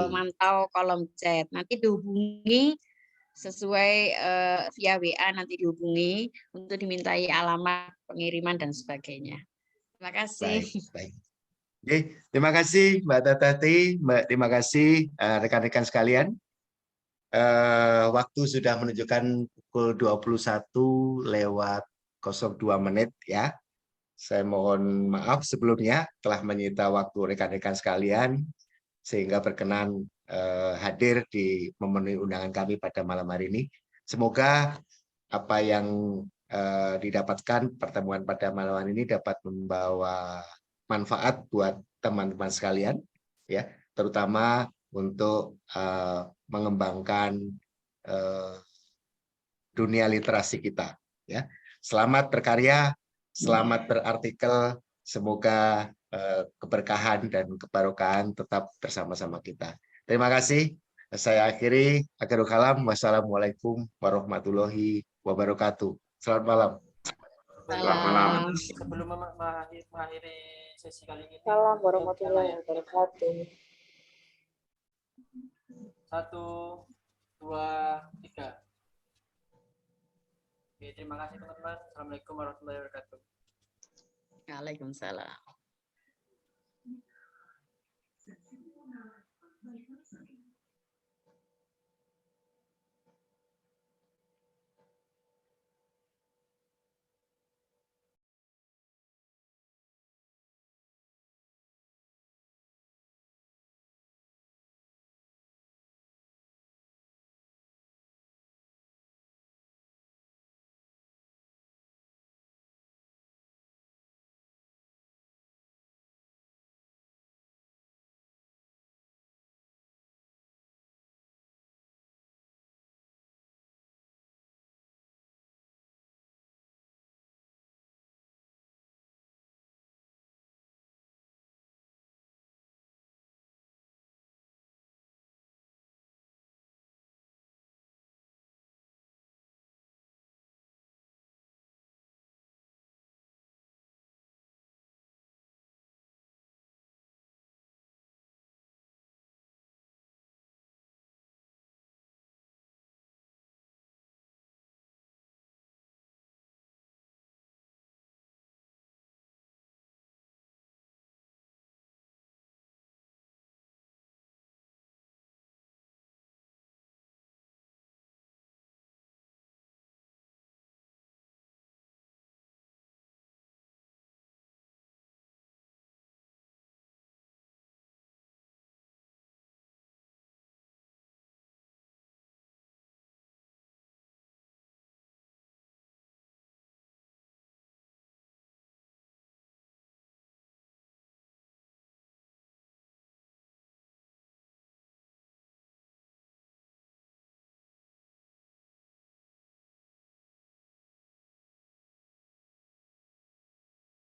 mantau kolom chat. Nanti dihubungi sesuai via WA, nanti dihubungi untuk dimintai alamat pengiriman dan sebagainya. Terima kasih. Baik. Oke, terima kasih Mbak Tatati, terima kasih rekan-rekan sekalian. Waktu sudah menunjukkan pukul 21:02 ya. Saya mohon maaf sebelumnya telah menyita waktu rekan-rekan sekalian sehingga berkenan hadir di memenuhi undangan kami pada malam hari ini. Semoga apa yang didapatkan pertemuan pada malam hari ini dapat membawa manfaat buat teman-teman sekalian, ya, terutama untuk mengembangkan dunia literasi kita. Ya, selamat berkarya, selamat berartikel. Semoga keberkahan dan kebarokahan tetap bersama-sama kita. Terima kasih. Saya akhiri. Akhirul kalam. Wassalamualaikum warahmatullahi wabarakatuh. Selamat malam. Selamat malam. Sebelum mengakhiri sesi kali ini. Salam warahmatullahi wabarakatuh. 1, 2, 3. Oke, terima kasih teman-teman. Assalamualaikum warahmatullahi wabarakatuh. Waalaikumsalam.